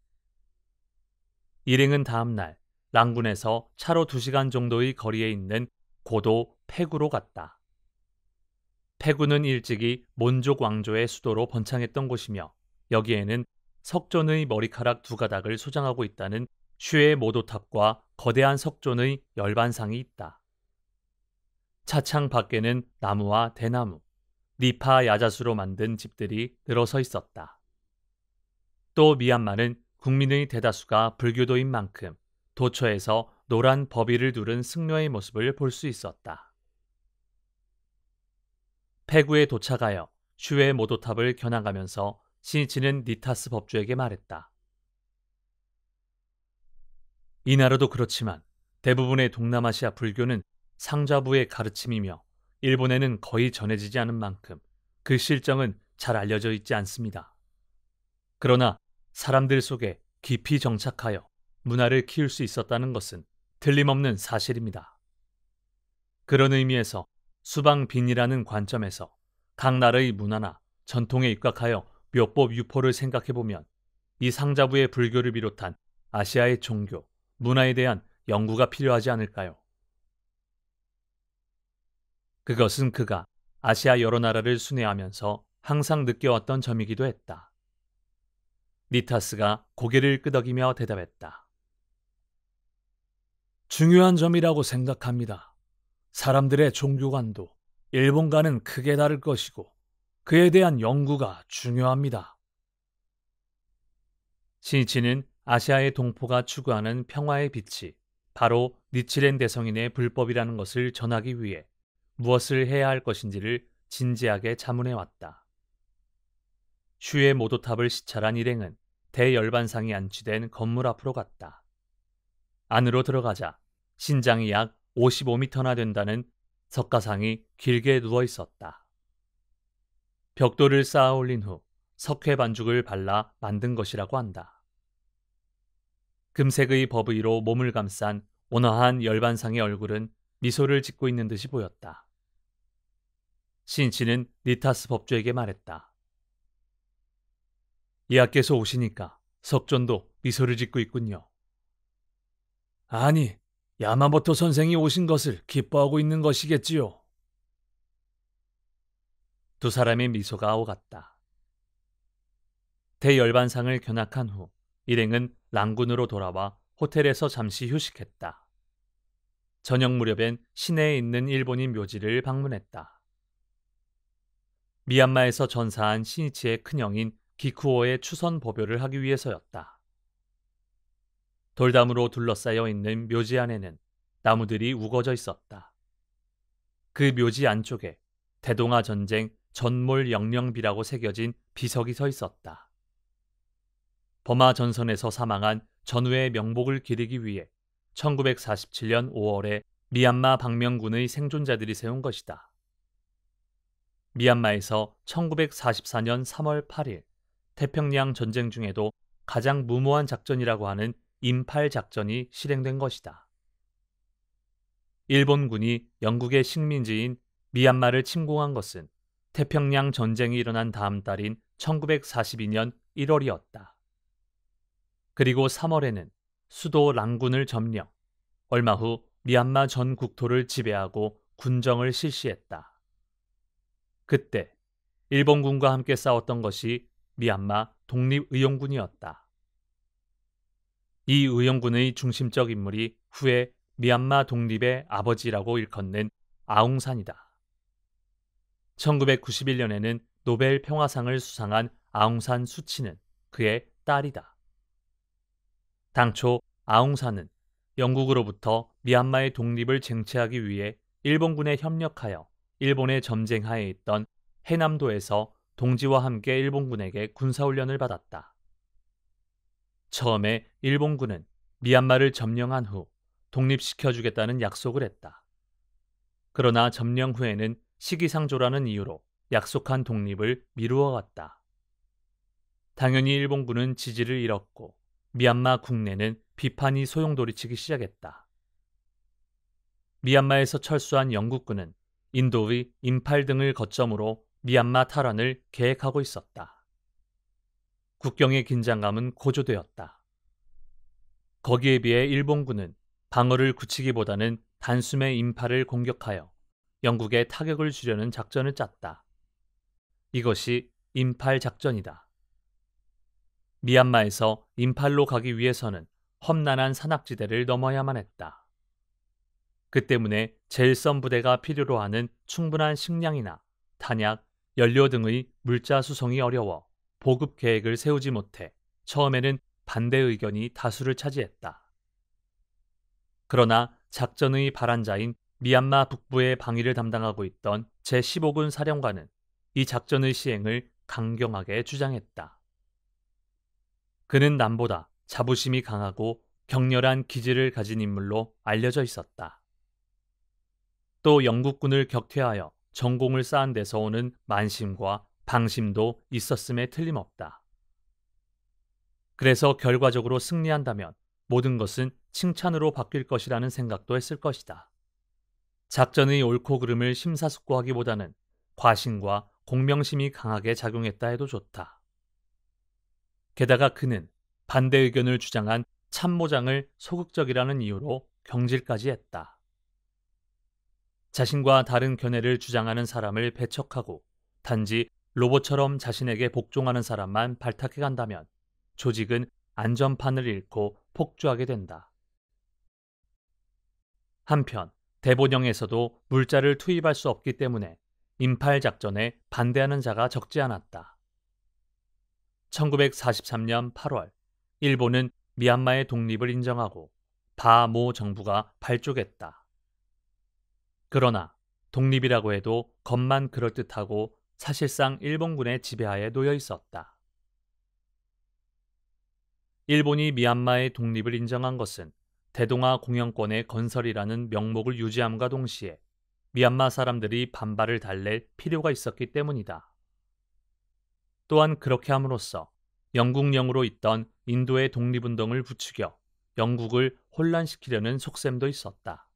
일행은 다음 날 랑군에서 차로 2시간 정도의 거리에 있는 고도 페구로 갔다. 페구는 일찍이 몬족 왕조의 수도로 번창했던 곳이며 여기에는 석존의 머리카락 2가닥을 소장하고 있다는 슈의 모도탑과 거대한 석존의 열반상이 있다. 차창 밖에는 나무와 대나무, 니파 야자수로 만든 집들이 늘어서 있었다. 또 미얀마는 국민의 대다수가 불교도인 만큼 도처에서 노란 버비를 두른 승려의 모습을 볼 수 있었다. 페구에 도착하여 슈의 모도탑을 겨냥하면서 시니치는 니타스 법주에게 말했다. 이 나라도 그렇지만 대부분의 동남아시아 불교는 상좌부의 가르침이며 일본에는 거의 전해지지 않은 만큼 그 실정은 잘 알려져 있지 않습니다. 그러나 사람들 속에 깊이 정착하여 문화를 키울 수 있었다는 것은 틀림없는 사실입니다. 그런 의미에서 수방빈이라는 관점에서 각 나라의 문화나 전통에 입각하여 묘법 유포를 생각해보면 이 상자부의 불교를 비롯한 아시아의 종교, 문화에 대한 연구가 필요하지 않을까요? 그것은 그가 아시아 여러 나라를 순회하면서 항상 느껴왔던 점이기도 했다. 니타스가 고개를 끄덕이며 대답했다. 중요한 점이라고 생각합니다. 사람들의 종교관도 일본과는 크게 다를 것이고 그에 대한 연구가 중요합니다. 시니치는 아시아의 동포가 추구하는 평화의 빛이 바로 니치렌 대성인의 불법이라는 것을 전하기 위해 무엇을 해야 할 것인지를 진지하게 자문해왔다. 슈의 모도탑을 시찰한 일행은 대열반상이 안치된 건물 앞으로 갔다. 안으로 들어가자 신장이 약 55m나 된다는 석가상이 길게 누워 있었다. 벽돌을 쌓아 올린 후 석회 반죽을 발라 만든 것이라고 한다. 금색의 버브이로 몸을 감싼 온화한 열반상의 얼굴은 미소를 짓고 있는 듯이 보였다. 신치는 니타스 법주에게 말했다. 이하께서 오시니까 석존도 미소를 짓고 있군요. 아니, 야마모토 선생이 오신 것을 기뻐하고 있는 것이겠지요. 두 사람의 미소가 오갔다. 대열반상을 견학한 후 일행은 랑군으로 돌아와 호텔에서 잠시 휴식했다. 저녁 무렵엔 시내에 있는 일본인 묘지를 방문했다. 미얀마에서 전사한 시니치의 큰형인 기쿠오의 추선 보묘를 하기 위해서였다. 돌담으로 둘러싸여 있는 묘지 안에는 나무들이 우거져 있었다. 그 묘지 안쪽에 대동아 전쟁 전몰 영령비라고 새겨진 비석이 서 있었다. 버마 전선에서 사망한 전우의 명복을 기리기 위해 1947년 5월에 미얀마 방명군의 생존자들이 세운 것이다. 미얀마에서 1944년 3월 8일 태평양 전쟁 중에도 가장 무모한 작전이라고 하는 인팔 작전이 실행된 것이다. 일본군이 영국의 식민지인 미얀마를 침공한 것은 태평양 전쟁이 일어난 다음 달인 1942년 1월이었다. 그리고 3월에는 수도 랑군을 점령, 얼마 후 미얀마 전 국토를 지배하고 군정을 실시했다. 그때 일본군과 함께 싸웠던 것이 미얀마 독립의용군이었다. 이 의용군의 중심적 인물이 후에 미얀마 독립의 아버지라고 일컫는 아웅산이다. 1991년에는 노벨 평화상을 수상한 아웅산 수치는 그의 딸이다. 당초 아웅산은 영국으로부터 미얀마의 독립을 쟁취하기 위해 일본군에 협력하여 일본의 점쟁하에 있던 해남도에서 동지와 함께 일본군에게 군사훈련을 받았다. 처음에 일본군은 미얀마를 점령한 후 독립시켜주겠다는 약속을 했다. 그러나 점령 후에는 시기상조라는 이유로 약속한 독립을 미루어 왔다. 당연히 일본군은 지지를 잃었고 미얀마 국내는 비판이 소용돌이치기 시작했다. 미얀마에서 철수한 영국군은 인도의 임팔 등을 거점으로 미얀마 탈환을 계획하고 있었다. 국경의 긴장감은 고조되었다. 거기에 비해 일본군은 방어를 굳히기보다는 단숨에 임팔을 공격하여 영국에 타격을 주려는 작전을 짰다. 이것이 임팔 작전이다. 미얀마에서 임팔로 가기 위해서는 험난한 산악지대를 넘어야만 했다. 그 때문에 제일선 부대가 필요로 하는 충분한 식량이나 탄약, 연료 등의 물자 수송이 어려워 보급 계획을 세우지 못해 처음에는 반대 의견이 다수를 차지했다. 그러나 작전의 발안자인 미얀마 북부의 방위를 담당하고 있던 제15군 사령관은 이 작전의 시행을 강경하게 주장했다. 그는 남보다 자부심이 강하고 격렬한 기질을 가진 인물로 알려져 있었다. 또 영국군을 격퇴하여 전공을 쌓은 데서 오는 만심과 방심도 있었음에 틀림없다. 그래서 결과적으로 승리한다면 모든 것은 칭찬으로 바뀔 것이라는 생각도 했을 것이다. 작전의 옳고 그름을 심사숙고하기보다는 과신과 공명심이 강하게 작용했다 해도 좋다. 게다가 그는 반대 의견을 주장한 참모장을 소극적이라는 이유로 경질까지 했다. 자신과 다른 견해를 주장하는 사람을 배척하고 단지 로봇처럼 자신에게 복종하는 사람만 발탁해 간다면 조직은 안전판을 잃고 폭주하게 된다. 한편 대본영에서도 물자를 투입할 수 없기 때문에 인팔 작전에 반대하는 자가 적지 않았다. 1943년 8월 일본은 미얀마의 독립을 인정하고 바모 정부가 발족했다. 그러나 독립이라고 해도 겉만 그럴듯하고 사실상 일본군의 지배하에 놓여 있었다. 일본이 미얀마의 독립을 인정한 것은 대동아 공영권의 건설이라는 명목을 유지함과 동시에 미얀마 사람들이 반발을 달랠 필요가 있었기 때문이다. 또한 그렇게 함으로써 영국령으로 있던 인도의 독립운동을 부추겨 영국을 혼란시키려는 속셈도 있었다.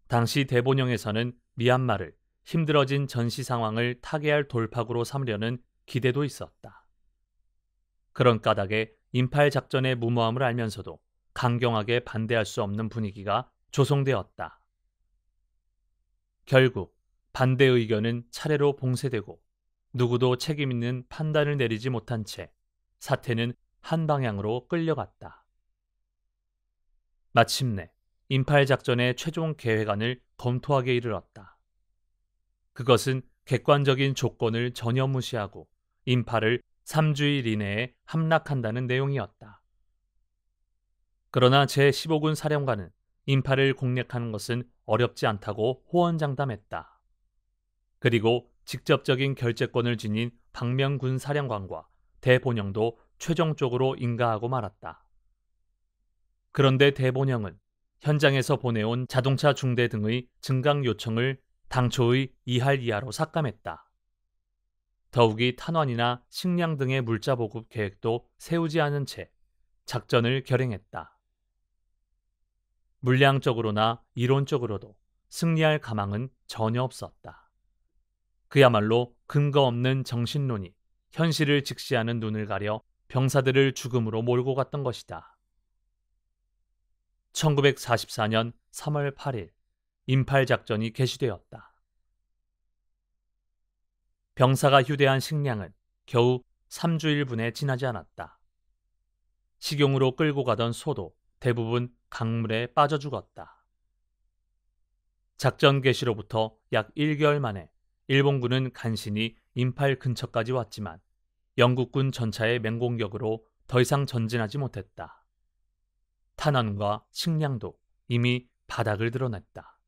당시 대본영에서는 미얀마를 힘들어진 전시 상황을 타개할 돌파구로 삼으려는 기대도 있었다. 그런 까닭에 인팔 작전의 무모함을 알면서도 강경하게 반대할 수 없는 분위기가 조성되었다. 결국 반대 의견은 차례로 봉쇄되고 누구도 책임 있는 판단을 내리지 못한 채 사태는 한 방향으로 끌려갔다. 마침내 인팔 작전의 최종 계획안을 검토하게 이르렀다. 그것은 객관적인 조건을 전혀 무시하고 인팔을 3주일 이내에 함락한다는 내용이었다. 그러나 제15군 사령관은 인팔을 공략하는 것은 어렵지 않다고 호언장담했다. 그리고 직접적인 결재권을 지닌 박명군 사령관과 대본영도 최종적으로 인가하고 말았다. 그런데 대본영은 현장에서 보내온 자동차 중대 등의 증강 요청을 당초의 2할 이하로 삭감했다. 더욱이 탄환이나 식량 등의 물자 보급 계획도 세우지 않은 채 작전을 결행했다. 물량적으로나 이론적으로도 승리할 가망은 전혀 없었다. 그야말로 근거 없는 정신론이 현실을 직시하는 눈을 가려 병사들을 죽음으로 몰고 갔던 것이다. 1944년 3월 8일 인팔 작전이 개시되었다. 병사가 휴대한 식량은 겨우 3주일분에 지나지 않았다. 식용으로 끌고 가던 소도 대부분 강물에 빠져 죽었다. 작전 개시로부터 약 1개월 만에 일본군은 간신히 인팔 근처까지 왔지만 영국군 전차의 맹공격으로 더 이상 전진하지 못했다. 탄환과 식량도 이미 바닥을 드러냈다.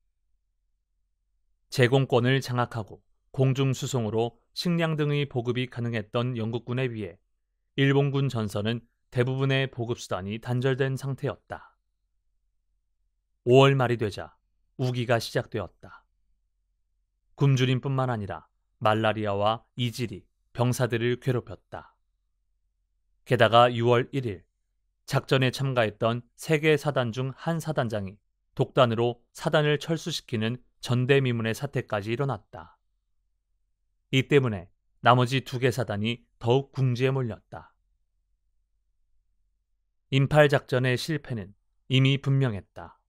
제공권을 장악하고 공중수송으로 식량 등의 보급이 가능했던 영국군에 비해 일본군 전선은 대부분의 보급수단이 단절된 상태였다. 5월 말이 되자 우기가 시작되었다. 굶주림뿐만 아니라 말라리아와 이질이 병사들을 괴롭혔다. 게다가 6월 1일 작전에 참가했던 3개 사단 중 한 사단장이 독단으로 사단을 철수시키는 전대미문의 사태까지 일어났다. 이 때문에 나머지 2개 사단이 더욱 궁지에 몰렸다. 인팔 작전의 실패는 이미 분명했다.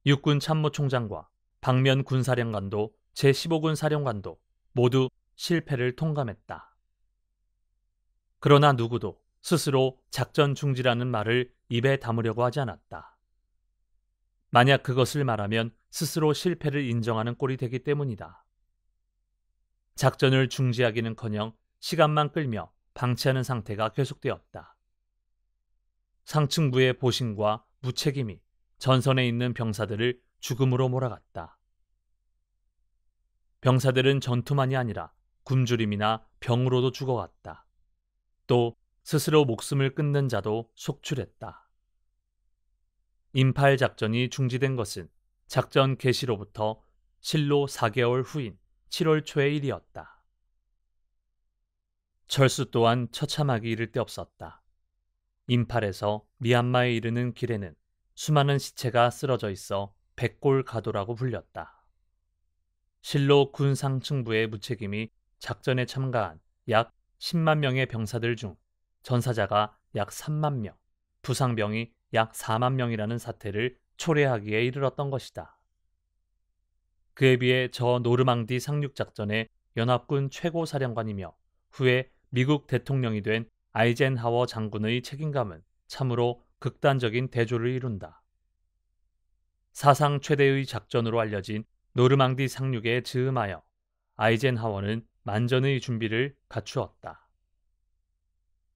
육군 참모총장과 박면 군사령관도 제15군 사령관도 모두 실패를 통감했다. 그러나 누구도 스스로 작전 중지라는 말을 입에 담으려고 하지 않았다. 만약 그것을 말하면 스스로 실패를 인정하는 꼴이 되기 때문이다. 작전을 중지하기는커녕 시간만 끌며 방치하는 상태가 계속되었다. 상층부의 보신과 무책임이 전선에 있는 병사들을 죽음으로 몰아갔다. 병사들은 전투만이 아니라 굶주림이나 병으로도 죽어갔다. 또 스스로 목숨을 끊는 자도 속출했다. 인팔 작전이 중지된 것은 작전 개시로부터 실로 4개월 후인 7월 초의 일이었다. 철수 또한 처참하기 이를 데 없었다. 인팔에서 미얀마에 이르는 길에는 수많은 시체가 쓰러져 있어 백골가도라고 불렸다. 실로 군 상층부의 무책임이 작전에 참가한 약 10만 명의 병사들 중 전사자가 약 3만 명, 부상병이 약 4만 명이라는 사태를 초래하기에 이르렀던 것이다. 그에 비해 저 노르망디 상륙작전의 연합군 최고사령관이며 후에 미국 대통령이 된 아이젠하워 장군의 책임감은 참으로 극단적인 대조를 이룬다. 사상 최대의 작전으로 알려진 노르망디 상륙에 즈음하여 아이젠하워는 만전의 준비를 갖추었다.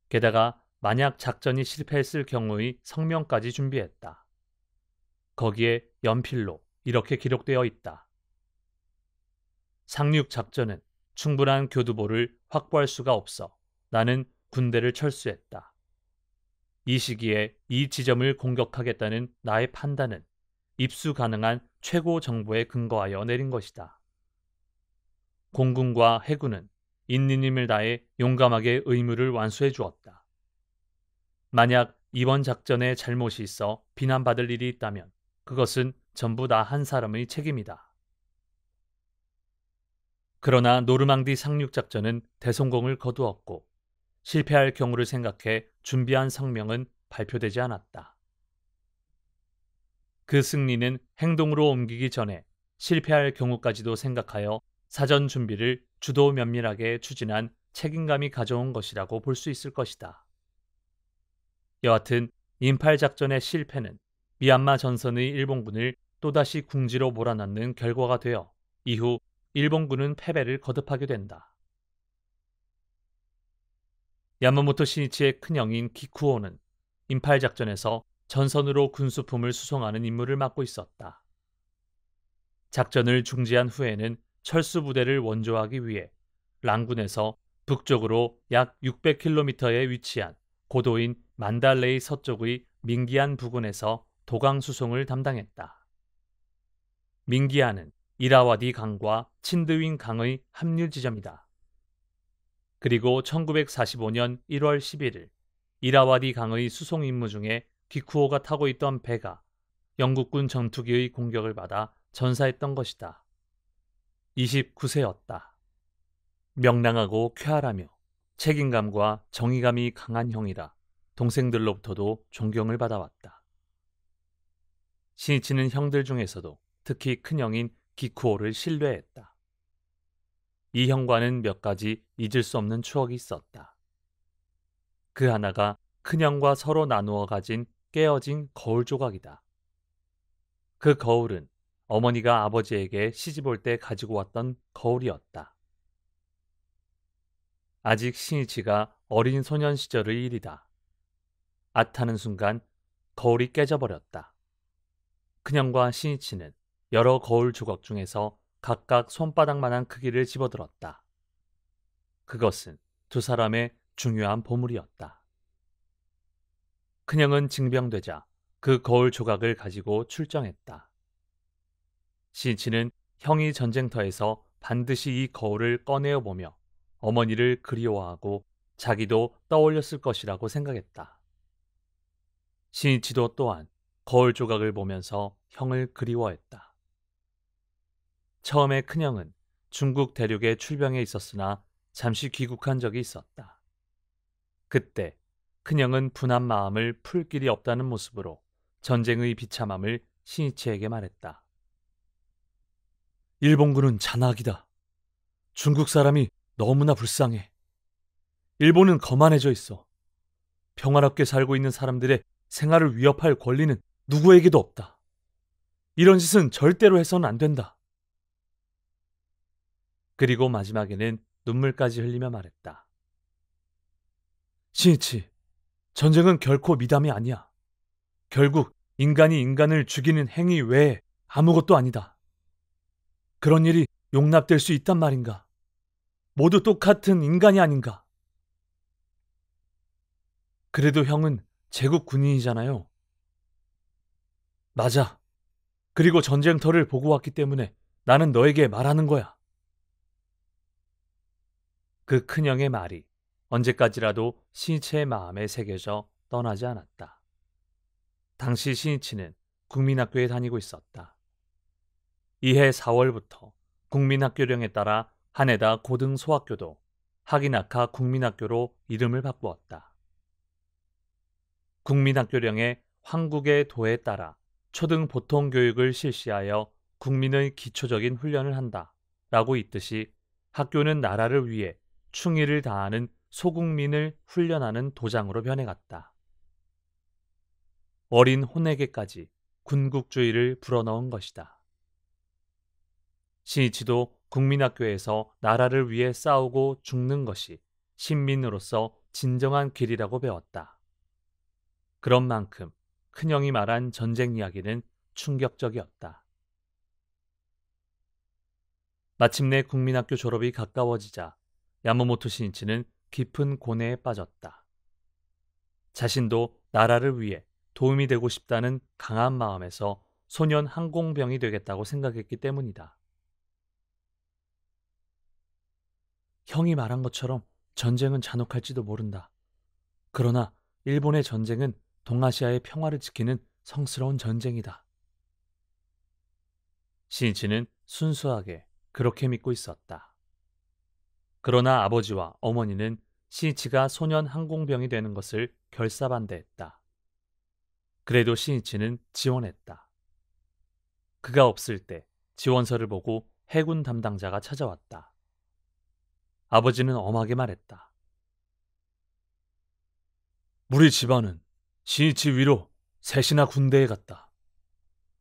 게다가 만약 작전이 실패했을 경우의 성명까지 준비했다. 거기에 연필로 이렇게 기록되어 있다. 상륙 작전은 충분한 교두보를 확보할 수가 없어 나는 군대를 철수했다. 이 시기에 이 지점을 공격하겠다는 나의 판단은 입수 가능한 최고 정보에 근거하여 내린 것이다. 공군과 해군은 인민임을 다해 용감하게 의무를 완수해 주었다. 만약 이번 작전에 잘못이 있어 비난받을 일이 있다면 그것은 전부 나 한 사람의 책임이다. 그러나 노르망디 상륙작전은 대성공을 거두었고 실패할 경우를 생각해 준비한 성명은 발표되지 않았다. 그 승리는 행동으로 옮기기 전에 실패할 경우까지도 생각하여 사전 준비를 주도 면밀하게 추진한 책임감이 가져온 것이라고 볼 수 있을 것이다. 여하튼 인팔 작전의 실패는 미얀마 전선의 일본군을 또다시 궁지로 몰아넣는 결과가 되어 이후 일본군은 패배를 거듭하게 된다. 야마모토 시니치의 큰형인 기쿠오는 인팔 작전에서 전선으로 군수품을 수송하는 임무를 맡고 있었다. 작전을 중지한 후에는 철수 부대를 원조하기 위해 랑군에서 북쪽으로 약 600km에 위치한 고도인 만달레이 서쪽의 민기안 부근에서 도강 수송을 담당했다. 민기안은 이라와디 강과 친드윈 강의 합류 지점이다. 그리고 1945년 1월 11일 이라와디 강의 수송 임무 중에 기쿠오가 타고 있던 배가 영국군 전투기의 공격을 받아 전사했던 것이다. 29세였다. 명랑하고 쾌활하며 책임감과 정의감이 강한 형이라 동생들로부터도 존경을 받아왔다. 시니치는 형들 중에서도 특히 큰형인 기쿠오를 신뢰했다. 이 형과는 몇 가지 잊을 수 없는 추억이 있었다. 그 하나가 큰형과 서로 나누어 가진 깨어진 거울 조각이다. 그 거울은 어머니가 아버지에게 시집 올 때 가지고 왔던 거울이었다. 아직 시니치가 어린 소년 시절의 일이다. 앗하는 순간 거울이 깨져버렸다. 큰형과 시니치는 여러 거울 조각 중에서 각각 손바닥만한 크기를 집어들었다. 그것은 두 사람의 중요한 보물이었다. 큰형은 징병되자 그 거울 조각을 가지고 출정했다. 시니치는 형이 전쟁터에서 반드시 이 거울을 꺼내어 보며 어머니를 그리워하고 자기도 떠올렸을 것이라고 생각했다. 시니치도 또한 거울 조각을 보면서 형을 그리워했다. 처음에 큰형은 중국 대륙에 출병해 있었으나 잠시 귀국한 적이 있었다. 그때 큰형은 분한 마음을 풀 길이 없다는 모습으로 전쟁의 비참함을 시니치에게 말했다. 일본군은 잔악이다. 중국 사람이 너무나 불쌍해. 일본은 거만해져 있어. 평화롭게 살고 있는 사람들의 생활을 위협할 권리는 누구에게도 없다. 이런 짓은 절대로 해서는 안 된다. 그리고 마지막에는 눈물까지 흘리며 말했다. 신이치, 전쟁은 결코 미담이 아니야. 결국 인간이 인간을 죽이는 행위 외에 아무것도 아니다. 그런 일이 용납될 수 있단 말인가? 모두 똑같은 인간이 아닌가? 그래도 형은 제국 군인이잖아요. 맞아. 그리고 전쟁터를 보고 왔기 때문에 나는 너에게 말하는 거야. 그 큰형의 말이 언제까지라도 신이치의 마음에 새겨져 떠나지 않았다. 당시 신이치는 국민학교에 다니고 있었다. 이해 4월부터 국민학교령에 따라 하네다 고등소학교도 하기나카 국민학교로 이름을 바꾸었다. 국민학교령의 황국의 도에 따라 초등 보통 교육을 실시하여 국민의 기초적인 훈련을 한다 라고 있듯이 학교는 나라를 위해 충의를 다하는 소국민을 훈련하는 도장으로 변해갔다. 어린 혼에게까지 군국주의를 불어넣은 것이다. 신이치도 국민학교에서 나라를 위해 싸우고 죽는 것이 신민으로서 진정한 길이라고 배웠다. 그런 만큼 큰형이 말한 전쟁 이야기는 충격적이었다. 마침내 국민학교 졸업이 가까워지자 야마모토 신이치는 깊은 고뇌에 빠졌다. 자신도 나라를 위해 도움이 되고 싶다는 강한 마음에서 소년 항공병이 되겠다고 생각했기 때문이다. 형이 말한 것처럼 전쟁은 잔혹할지도 모른다. 그러나 일본의 전쟁은 동아시아의 평화를 지키는 성스러운 전쟁이다. 신이치는 순수하게 그렇게 믿고 있었다. 그러나 아버지와 어머니는 신이치가 소년 항공병이 되는 것을 결사반대했다. 그래도 신이치는 지원했다. 그가 없을 때 지원서를 보고 해군 담당자가 찾아왔다. 아버지는 엄하게 말했다. 우리 집안은 신이치 위로 셋이나 군대에 갔다.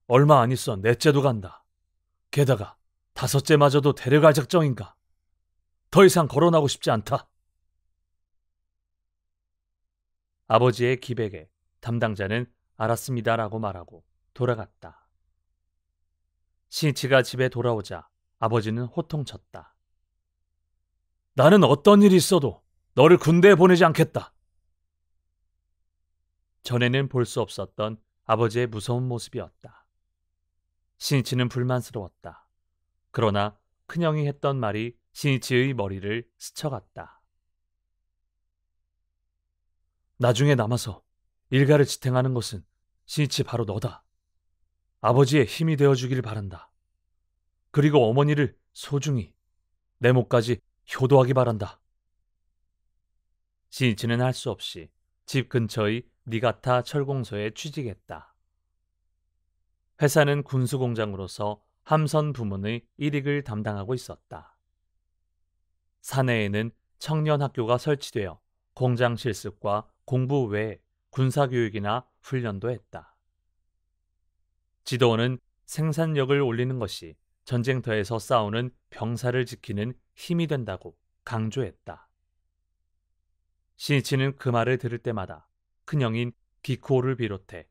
얼마 안 있어 넷째도 간다. 게다가 다섯째마저도 데려갈 작정인가. 더 이상 거론하고 싶지 않다. 아버지의 기백에 담당자는 알았습니다라고 말하고 돌아갔다. 신이치가 집에 돌아오자 아버지는 호통쳤다. 나는 어떤 일이 있어도 너를 군대에 보내지 않겠다. 전에는 볼 수 없었던 아버지의 무서운 모습이었다. 신이치는 불만스러웠다. 그러나 큰형이 했던 말이 신이치의 머리를 스쳐갔다. 나중에 남아서 일가를 지탱하는 것은 신이치 바로 너다. 아버지의 힘이 되어주길 바란다. 그리고 어머니를 소중히 내 목까지 효도하기 바란다. 신이치는 할 수 없이 집 근처의 니가타 철공소에 취직했다. 회사는 군수공장으로서 함선 부문의 일익을 담당하고 있었다. 사내에는 청년학교가 설치되어 공장 실습과 공부 외에 군사교육이나 훈련도 했다. 지도원은 생산력을 올리는 것이 전쟁터에서 싸우는 병사를 지키는 힘이 된다고 강조했다. 신이치는 그 말을 들을 때마다 큰형인 기쿠오를 비롯해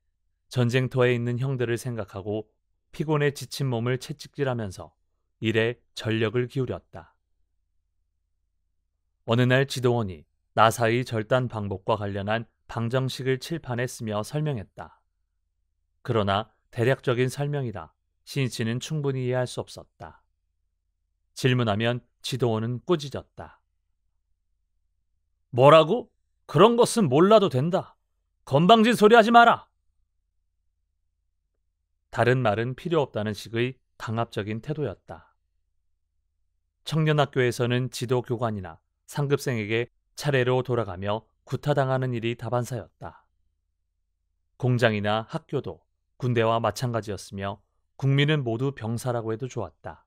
전쟁터에 있는 형들을 생각하고 피곤에 지친 몸을 채찍질하면서 일에 전력을 기울였다. 어느 날 지도원이 나사의 절단 방법과 관련한 방정식을 칠판에 쓰며 설명했다. 그러나 대략적인 설명이라 신이치는 충분히 이해할 수 없었다. 질문하면 지도원은 꾸짖었다. 뭐라고? 그런 것은 몰라도 된다. 건방진 소리 하지 마라. 다른 말은 필요 없다는 식의 강압적인 태도였다. 청년학교에서는 지도교관이나 상급생에게 차례로 돌아가며 구타당하는 일이 다반사였다. 공장이나 학교도 군대와 마찬가지였으며 국민은 모두 병사라고 해도 좋았다.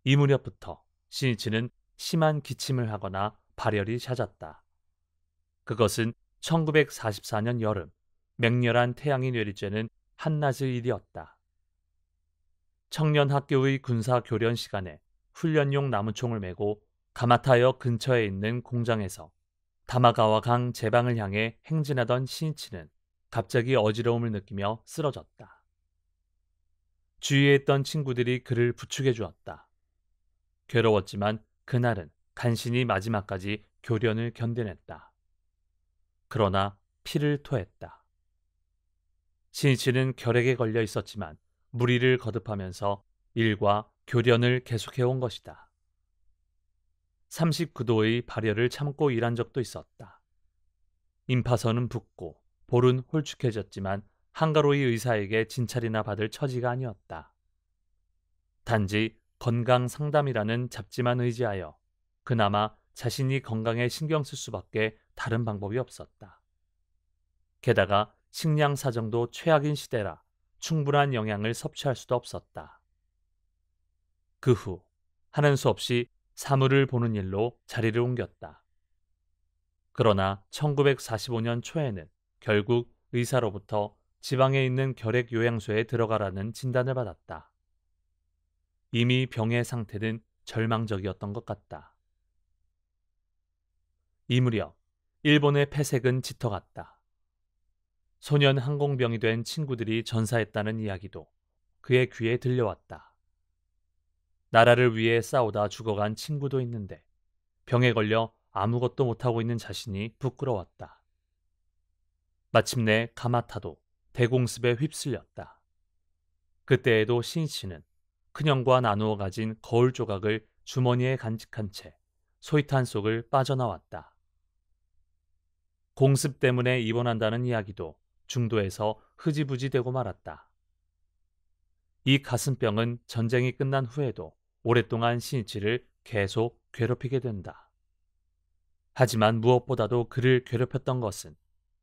이 무렵부터 신이치는 심한 기침을 하거나 발열이 잦았다. 그것은 1944년 여름, 맹렬한 태양이 내리쬐는 한낮의 일이었다. 청년 학교의 군사 교련 시간에 훈련용 나무총을 메고 가마타역 근처에 있는 공장에서 다마가와 강 제방을 향해 행진하던 신이치는 갑자기 어지러움을 느끼며 쓰러졌다. 주위에 있던 친구들이 그를 부축해 주었다. 괴로웠지만 그날은 간신히 마지막까지 교련을 견뎌냈다. 그러나 피를 토했다. 신이치는 결핵에 걸려 있었지만 무리를 거듭하면서 일과 교련을 계속해온 것이다. 39도의 발열을 참고 일한 적도 있었다. 임파선은 붓고 볼은 홀쭉해졌지만 한가로이 의사에게 진찰이나 받을 처지가 아니었다. 단지 건강 상담이라는 잡지만 의지하여 그나마 자신이 건강에 신경 쓸 수밖에 다른 방법이 없었다. 게다가 식량 사정도 최악인 시대라 충분한 영양을 섭취할 수도 없었다. 그 후 하는 수 없이 사물을 보는 일로 자리를 옮겼다. 그러나 1945년 초에는 결국 의사로부터 지방에 있는 결핵 요양소에 들어가라는 진단을 받았다. 이미 병의 상태는 절망적이었던 것 같다. 이 무렵 일본의 폐색은 짙어갔다. 소년 항공병이 된 친구들이 전사했다는 이야기도 그의 귀에 들려왔다. 나라를 위해 싸우다 죽어간 친구도 있는데 병에 걸려 아무것도 못하고 있는 자신이 부끄러웠다. 마침내 가마타도 대공습에 휩쓸렸다. 그때에도 신이치는 큰형과 나누어 가진 거울 조각을 주머니에 간직한 채 소이탄 속을 빠져나왔다. 공습 때문에 입원한다는 이야기도 중도에서 흐지부지 되고 말았다. 이 가슴병은 전쟁이 끝난 후에도 오랫동안 신이치를 계속 괴롭히게 된다. 하지만 무엇보다도 그를 괴롭혔던 것은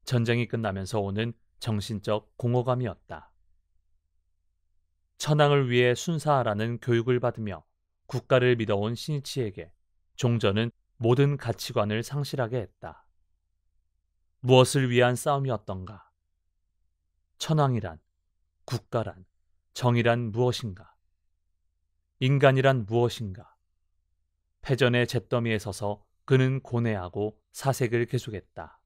전쟁이 끝나면서 오는 정신적 공허감이었다. 천황을 위해 순사하라는 교육을 받으며 국가를 믿어온 신이치에게 종전은 모든 가치관을 상실하게 했다. 무엇을 위한 싸움이었던가? 천황이란, 국가란, 정의란 무엇인가? 인간이란 무엇인가? 패전의 잿더미에 서서 그는 고뇌하고 사색을 계속했다.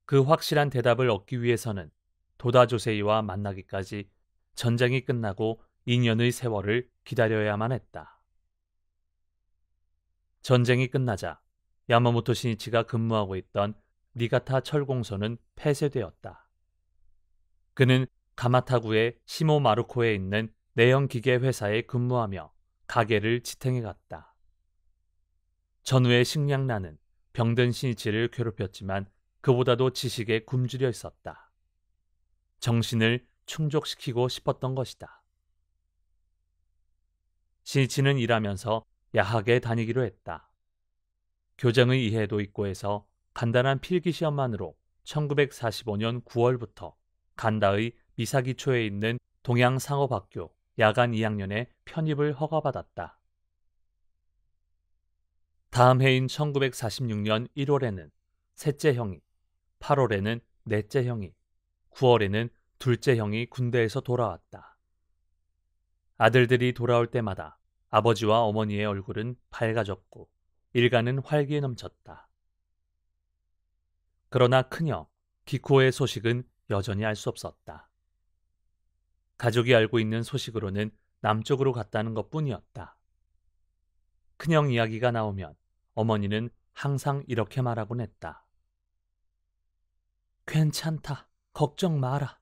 그 확실한 대답을 얻기 위해서는 도다 조세이와 만나기까지 전쟁이 끝나고 2년의 세월을 기다려야만 했다. 전쟁이 끝나자 야마모토 신이치가 근무하고 있던 니가타 철공소는 폐쇄되었다. 그는 가마타구의 시모 마루코에 있는 내연기계 회사에 근무하며 가게를 지탱해 갔다. 전후의 식량난은 병든 신이치를 괴롭혔지만 그보다도 지식에 굶주려 있었다. 정신을 충족시키고 싶었던 것이다. 신이치는 일하면서 야학에 다니기로 했다. 교정의 이해도 있고 해서 간단한 필기시험만으로 1945년 9월부터 간다의 미사기초에 있는 동양상업학교 야간 2학년에 편입을 허가받았다. 다음 해인 1946년 1월에는 셋째 형이, 8월에는 넷째 형이, 9월에는 둘째 형이 군대에서 돌아왔다. 아들들이 돌아올 때마다 아버지와 어머니의 얼굴은 밝아졌고 일가는 활기에 넘쳤다. 그러나 큰형 기코의 소식은 여전히 알 수 없었다. 가족이 알고 있는 소식으로는 남쪽으로 갔다는 것뿐이었다. 큰형 이야기가 나오면 어머니는 항상 이렇게 말하곤 했다. 괜찮다. 걱정 마라.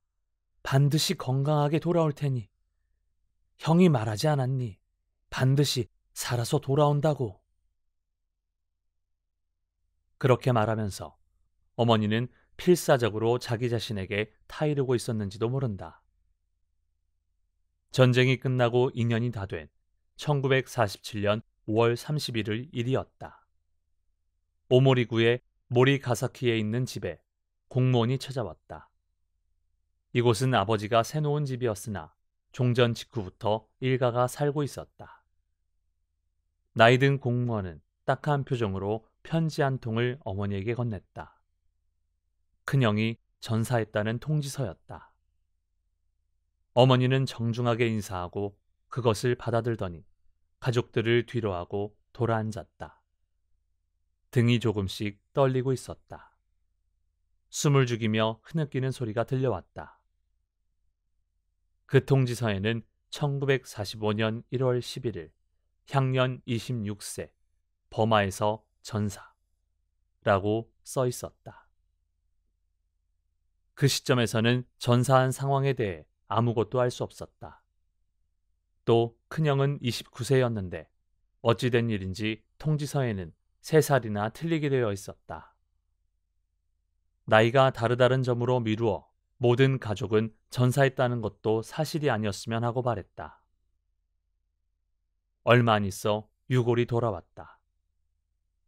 반드시 건강하게 돌아올 테니. 형이 말하지 않았니? 반드시 살아서 돌아온다고. 그렇게 말하면서 어머니는 필사적으로 자기 자신에게 타이르고 있었는지도 모른다. 전쟁이 끝나고 2년이 다 된 1947년 5월 31일 일이었다. 오모리구의 모리가사키에 있는 집에 공무원이 찾아왔다. 이곳은 아버지가 새놓은 집이었으나 종전 직후부터 일가가 살고 있었다. 나이 든 공무원은 딱한 표정으로 편지 한 통을 어머니에게 건넸다. 큰형이 전사했다는 통지서였다. 어머니는 정중하게 인사하고 그것을 받아들더니 가족들을 뒤로하고 돌아앉았다. 등이 조금씩 떨리고 있었다. 숨을 죽이며 흐느끼는 소리가 들려왔다. 그 통지서에는 1945년 1월 11일 향년 26세 버마에서 전사라고 써 있었다. 그 시점에서는 전사한 상황에 대해 아무것도 알 수 없었다. 또 큰형은 29세였는데 어찌된 일인지 통지서에는 3살이나 틀리게 되어 있었다. 나이가 다르다는 점으로 미루어 모든 가족은 전사했다는 것도 사실이 아니었으면 하고 바랬다. 얼마 안 있어 유골이 돌아왔다.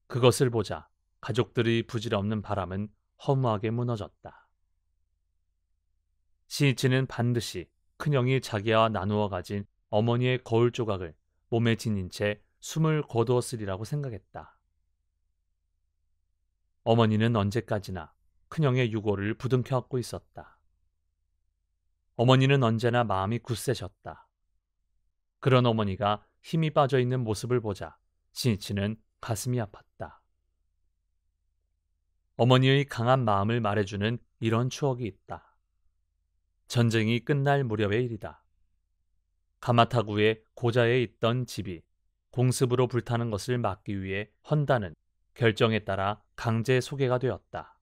그것을 보자 가족들의 부질없는 바람은 허무하게 무너졌다. 신이치는 반드시 큰형이 자기와 나누어 가진 어머니의 거울 조각을 몸에 지닌 채 숨을 거두었으리라고 생각했다. 어머니는 언제까지나 큰형의 유골을 부둥켜 안고 있었다. 어머니는 언제나 마음이 굳세셨다. 그런 어머니가 힘이 빠져 있는 모습을 보자 신이치는 가슴이 아팠다. 어머니의 강한 마음을 말해주는 이런 추억이 있다. 전쟁이 끝날 무렵의 일이다. 가마타구의 고자에 있던 집이 공습으로 불타는 것을 막기 위해 헌다는 결정에 따라 강제 소개가 되었다.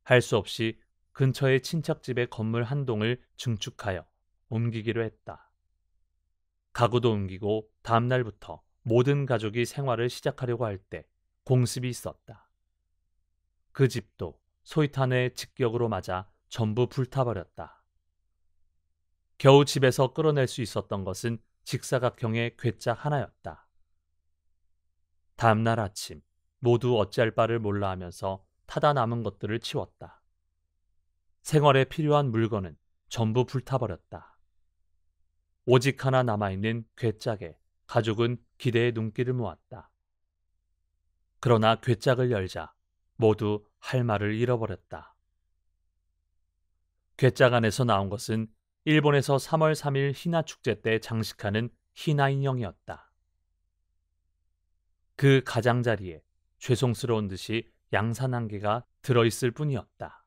할 수 없이 근처의 친척집의 건물 한 동을 증축하여 옮기기로 했다. 가구도 옮기고 다음 날부터 모든 가족이 생활을 시작하려고 할 때 공습이 있었다. 그 집도 소위탄의 직격으로 맞아 전부 불타버렸다. 겨우 집에서 끌어낼 수 있었던 것은 직사각형의 괴짝 하나였다. 다음 날 아침 모두 어찌할 바를 몰라 하면서 타다 남은 것들을 치웠다. 생활에 필요한 물건은 전부 불타버렸다. 오직 하나 남아있는 괴짝에 가족은 기대의 눈길을 모았다. 그러나 괴짝을 열자 모두 할 말을 잃어버렸다. 괴짝 안에서 나온 것은 일본에서 3월 3일 희나축제 때 장식하는 희나 인형이었다. 그 가장자리에 죄송스러운 듯이 양산 한 개가 들어있을 뿐이었다.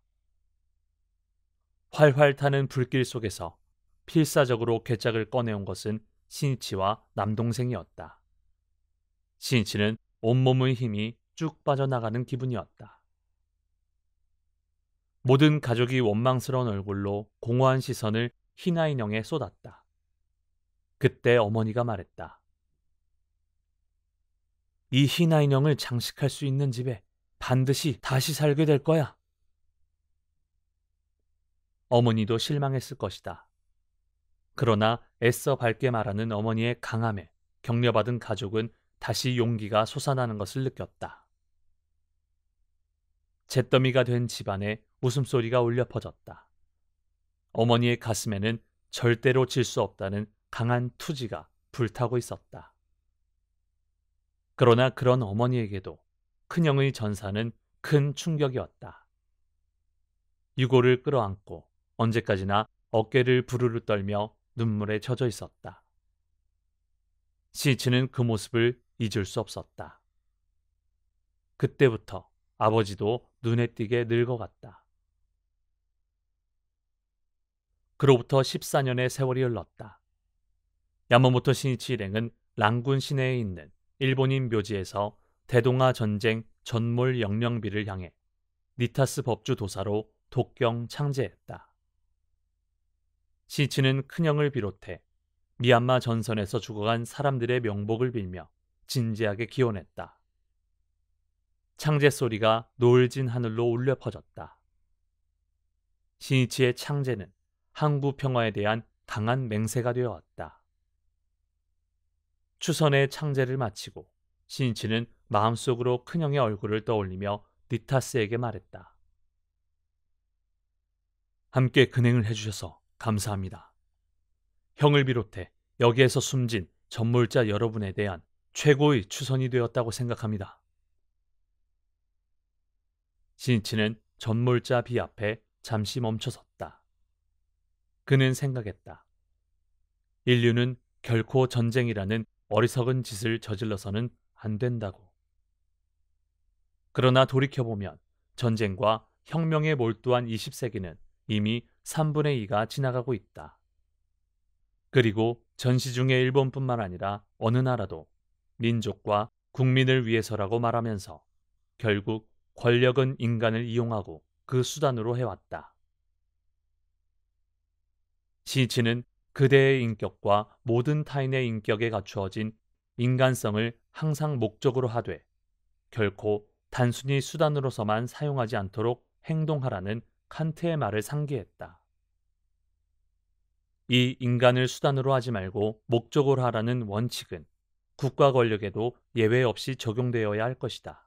활활 타는 불길 속에서 필사적으로 괴짝을 꺼내온 것은 신이치와 남동생이었다. 신이치는 온몸의 힘이 쭉 빠져나가는 기분이었다. 모든 가족이 원망스러운 얼굴로 공허한 시선을 희나 인형에 쏟았다. 그때 어머니가 말했다. 이 희나 인형을 장식할 수 있는 집에 반드시 다시 살게 될 거야. 어머니도 실망했을 것이다. 그러나 애써 밝게 말하는 어머니의 강함에 격려받은 가족은 다시 용기가 솟아나는 것을 느꼈다. 잿더미가 된 집안에 웃음소리가 울려 퍼졌다. 어머니의 가슴에는 절대로 질 수 없다는 강한 투지가 불타고 있었다. 그러나 그런 어머니에게도 큰형의 전사는 큰 충격이었다. 유골을 끌어안고 언제까지나 어깨를 부르르 떨며 눈물에 젖어 있었다. 신이치는 그 모습을 잊을 수 없었다. 그때부터 아버지도 눈에 띄게 늙어갔다. 그로부터 14년의 세월이 흘렀다. 야마모토 신이치 일행은 랑군 시내에 있는 일본인 묘지에서 대동아 전쟁 전몰 영령비를 향해 니타스 법주 도사로 독경 창제했다. 신이치는 큰형을 비롯해 미얀마 전선에서 죽어간 사람들의 명복을 빌며 진지하게 기원했다. 창제 소리가 노을진 하늘로 울려 퍼졌다. 신이치의 창제는 항구 평화에 대한 강한 맹세가 되어왔다. 추선의 창제를 마치고 신이치는 마음속으로 큰형의 얼굴을 떠올리며 니타스에게 말했다. 함께 근행을 해주셔서 감사합니다. 형을 비롯해 여기에서 숨진 전몰자 여러분에 대한 최고의 추선이 되었다고 생각합니다. 신이치는 전몰자 비 앞에 잠시 멈춰섰다. 그는 생각했다. 인류는 결코 전쟁이라는 어리석은 짓을 저질러서는 안 된다고. 그러나 돌이켜보면 전쟁과 혁명에 몰두한 20세기는 이미 3분의 2가 지나가고 있다. 그리고 전시중의 일본뿐만 아니라 어느 나라도 민족과 국민을 위해서라고 말하면서 결국 권력은 인간을 이용하고 그 수단으로 해왔다. 시니치는 그대의 인격과 모든 타인의 인격에 갖추어진 인간성을 항상 목적으로 하되 결코 단순히 수단으로서만 사용하지 않도록 행동하라는 칸트의 말을 상기했다. 이 인간을 수단으로 하지 말고 목적으로 하라는 원칙은 국가 권력에도 예외 없이 적용되어야 할 것이다.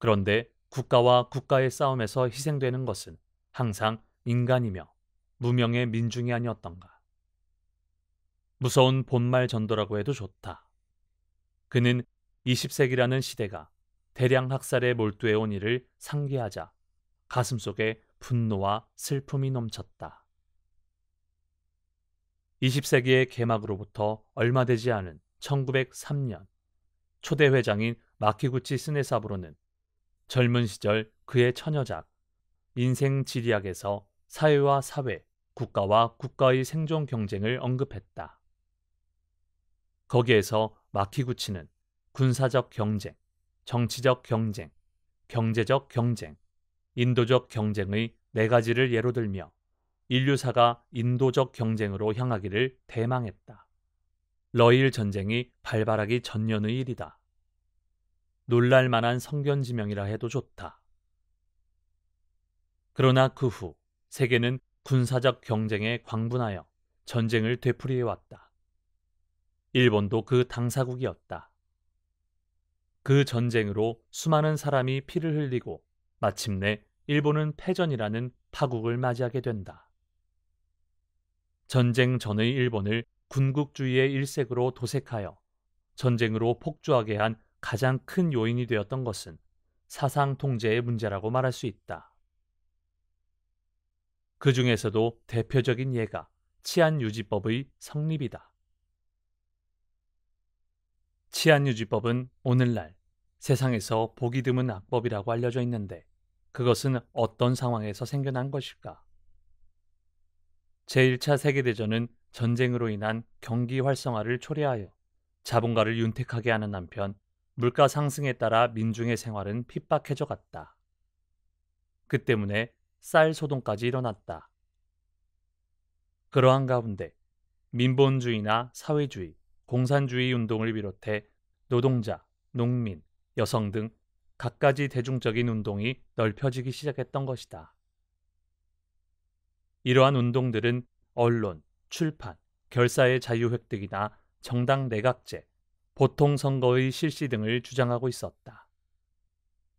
그런데 국가와 국가의 싸움에서 희생되는 것은 항상 인간이며 무명의 민중이 아니었던가. 무서운 본말 전도라고 해도 좋다. 그는 20세기라는 시대가 대량 학살에 몰두해온 이를 상기하자 가슴속에 분노와 슬픔이 넘쳤다. 20세기의 개막으로부터 얼마 되지 않은 1903년 초대 회장인 마키구치 스네사부로는 젊은 시절 그의 처녀작 인생 지리학에서 사회와 사회, 국가와 국가의 생존 경쟁을 언급했다. 거기에서 마키구치는 군사적 경쟁, 정치적 경쟁, 경제적 경쟁, 인도적 경쟁의 4가지를 예로 들며 인류사가 인도적 경쟁으로 향하기를 대망했다. 러일 전쟁이 발발하기 전년의 일이다. 놀랄만한 성견지명이라 해도 좋다. 그러나 그 후 세계는 군사적 경쟁에 광분하여 전쟁을 되풀이해왔다. 일본도 그 당사국이었다. 그 전쟁으로 수많은 사람이 피를 흘리고 마침내 일본은 패전이라는 파국을 맞이하게 된다. 전쟁 전의 일본을 군국주의의 일색으로 도색하여 전쟁으로 폭주하게 한 가장 큰 요인이 되었던 것은 사상 통제의 문제라고 말할 수 있다. 그 중에서도 대표적인 예가 치안유지법의 성립이다. 치안유지법은 오늘날 세상에서 보기 드문 악법이라고 알려져 있는데 그것은 어떤 상황에서 생겨난 것일까? 제1차 세계대전은 전쟁으로 인한 경기 활성화를 초래하여 자본가를 윤택하게 하는 한편 물가 상승에 따라 민중의 생활은 핍박해져 갔다. 그 때문에 쌀 소동까지 일어났다. 그러한 가운데 민본주의나 사회주의, 공산주의 운동을 비롯해 노동자, 농민, 여성 등 갖가지 대중적인 운동이 넓혀지기 시작했던 것이다. 이러한 운동들은 언론, 출판, 결사의 자유 획득이나 정당 내각제, 보통선거의 실시 등을 주장하고 있었다.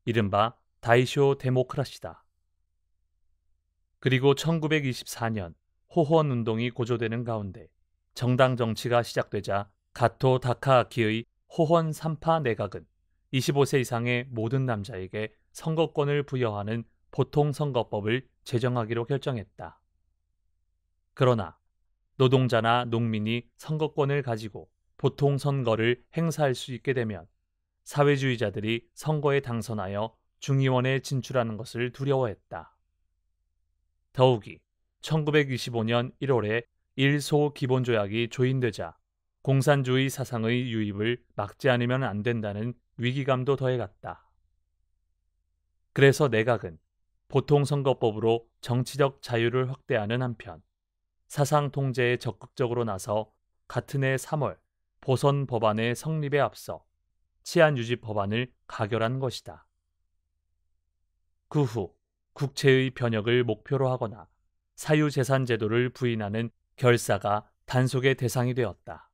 이른바 다이쇼 데모크라시다. 그리고 1924년 호혼 운동이 고조되는 가운데 정당 정치가 시작되자 가토 다카아키의 호혼 3파 내각은 25세 이상의 모든 남자에게 선거권을 부여하는 보통선거법을 제정하기로 결정했다. 그러나 노동자나 농민이 선거권을 가지고 보통선거를 행사할 수 있게 되면 사회주의자들이 선거에 당선하여 중의원에 진출하는 것을 두려워했다. 더욱이 1925년 1월에 일소 기본조약이 조인되자 공산주의 사상의 유입을 막지 않으면 안 된다는 위기감도 더해갔다. 그래서 내각은 보통선거법으로 정치적 자유를 확대하는 한편 사상 통제에 적극적으로 나서 같은 해 3월 보선 법안의 성립에 앞서 치안유지 법안을 가결한 것이다. 그 후 국채의 변혁을 목표로 하거나 사유재산 제도를 부인하는 결사가 단속의 대상이 되었다.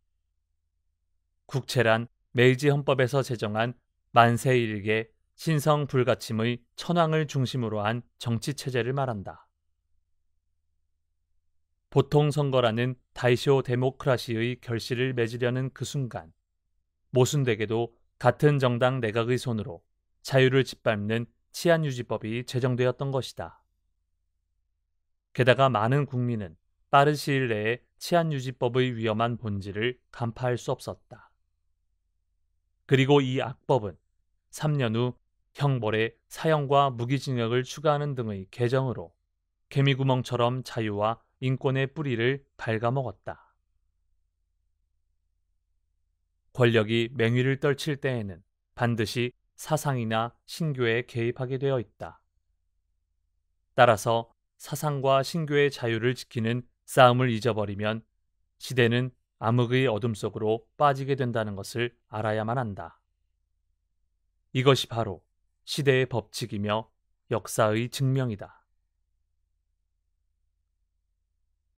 국채란 메이지 헌법에서 제정한 만세 일개 신성 불가침의 천황을 중심으로 한 정치체제를 말한다. 보통선거라는 다이쇼 데모크라시의 결실을 맺으려는 그 순간 모순되게도 같은 정당 내각의 손으로 자유를 짓밟는 치안유지법이 제정되었던 것이다. 게다가 많은 국민은 빠른 시일 내에 치안유지법의 위험한 본질을 간파할 수 없었다. 그리고 이 악법은 3년 후 형벌에 사형과 무기징역을 추가하는 등의 개정으로 개미구멍처럼 자유와 인권의 뿌리를 갉아먹었다. 권력이 맹위를 떨칠 때에는 반드시 사상이나 신교에 개입하게 되어 있다. 따라서 사상과 신교의 자유를 지키는 싸움을 잊어버리면 시대는 암흑의 어둠 속으로 빠지게 된다는 것을 알아야만 한다. 이것이 바로 시대의 법칙이며 역사의 증명이다.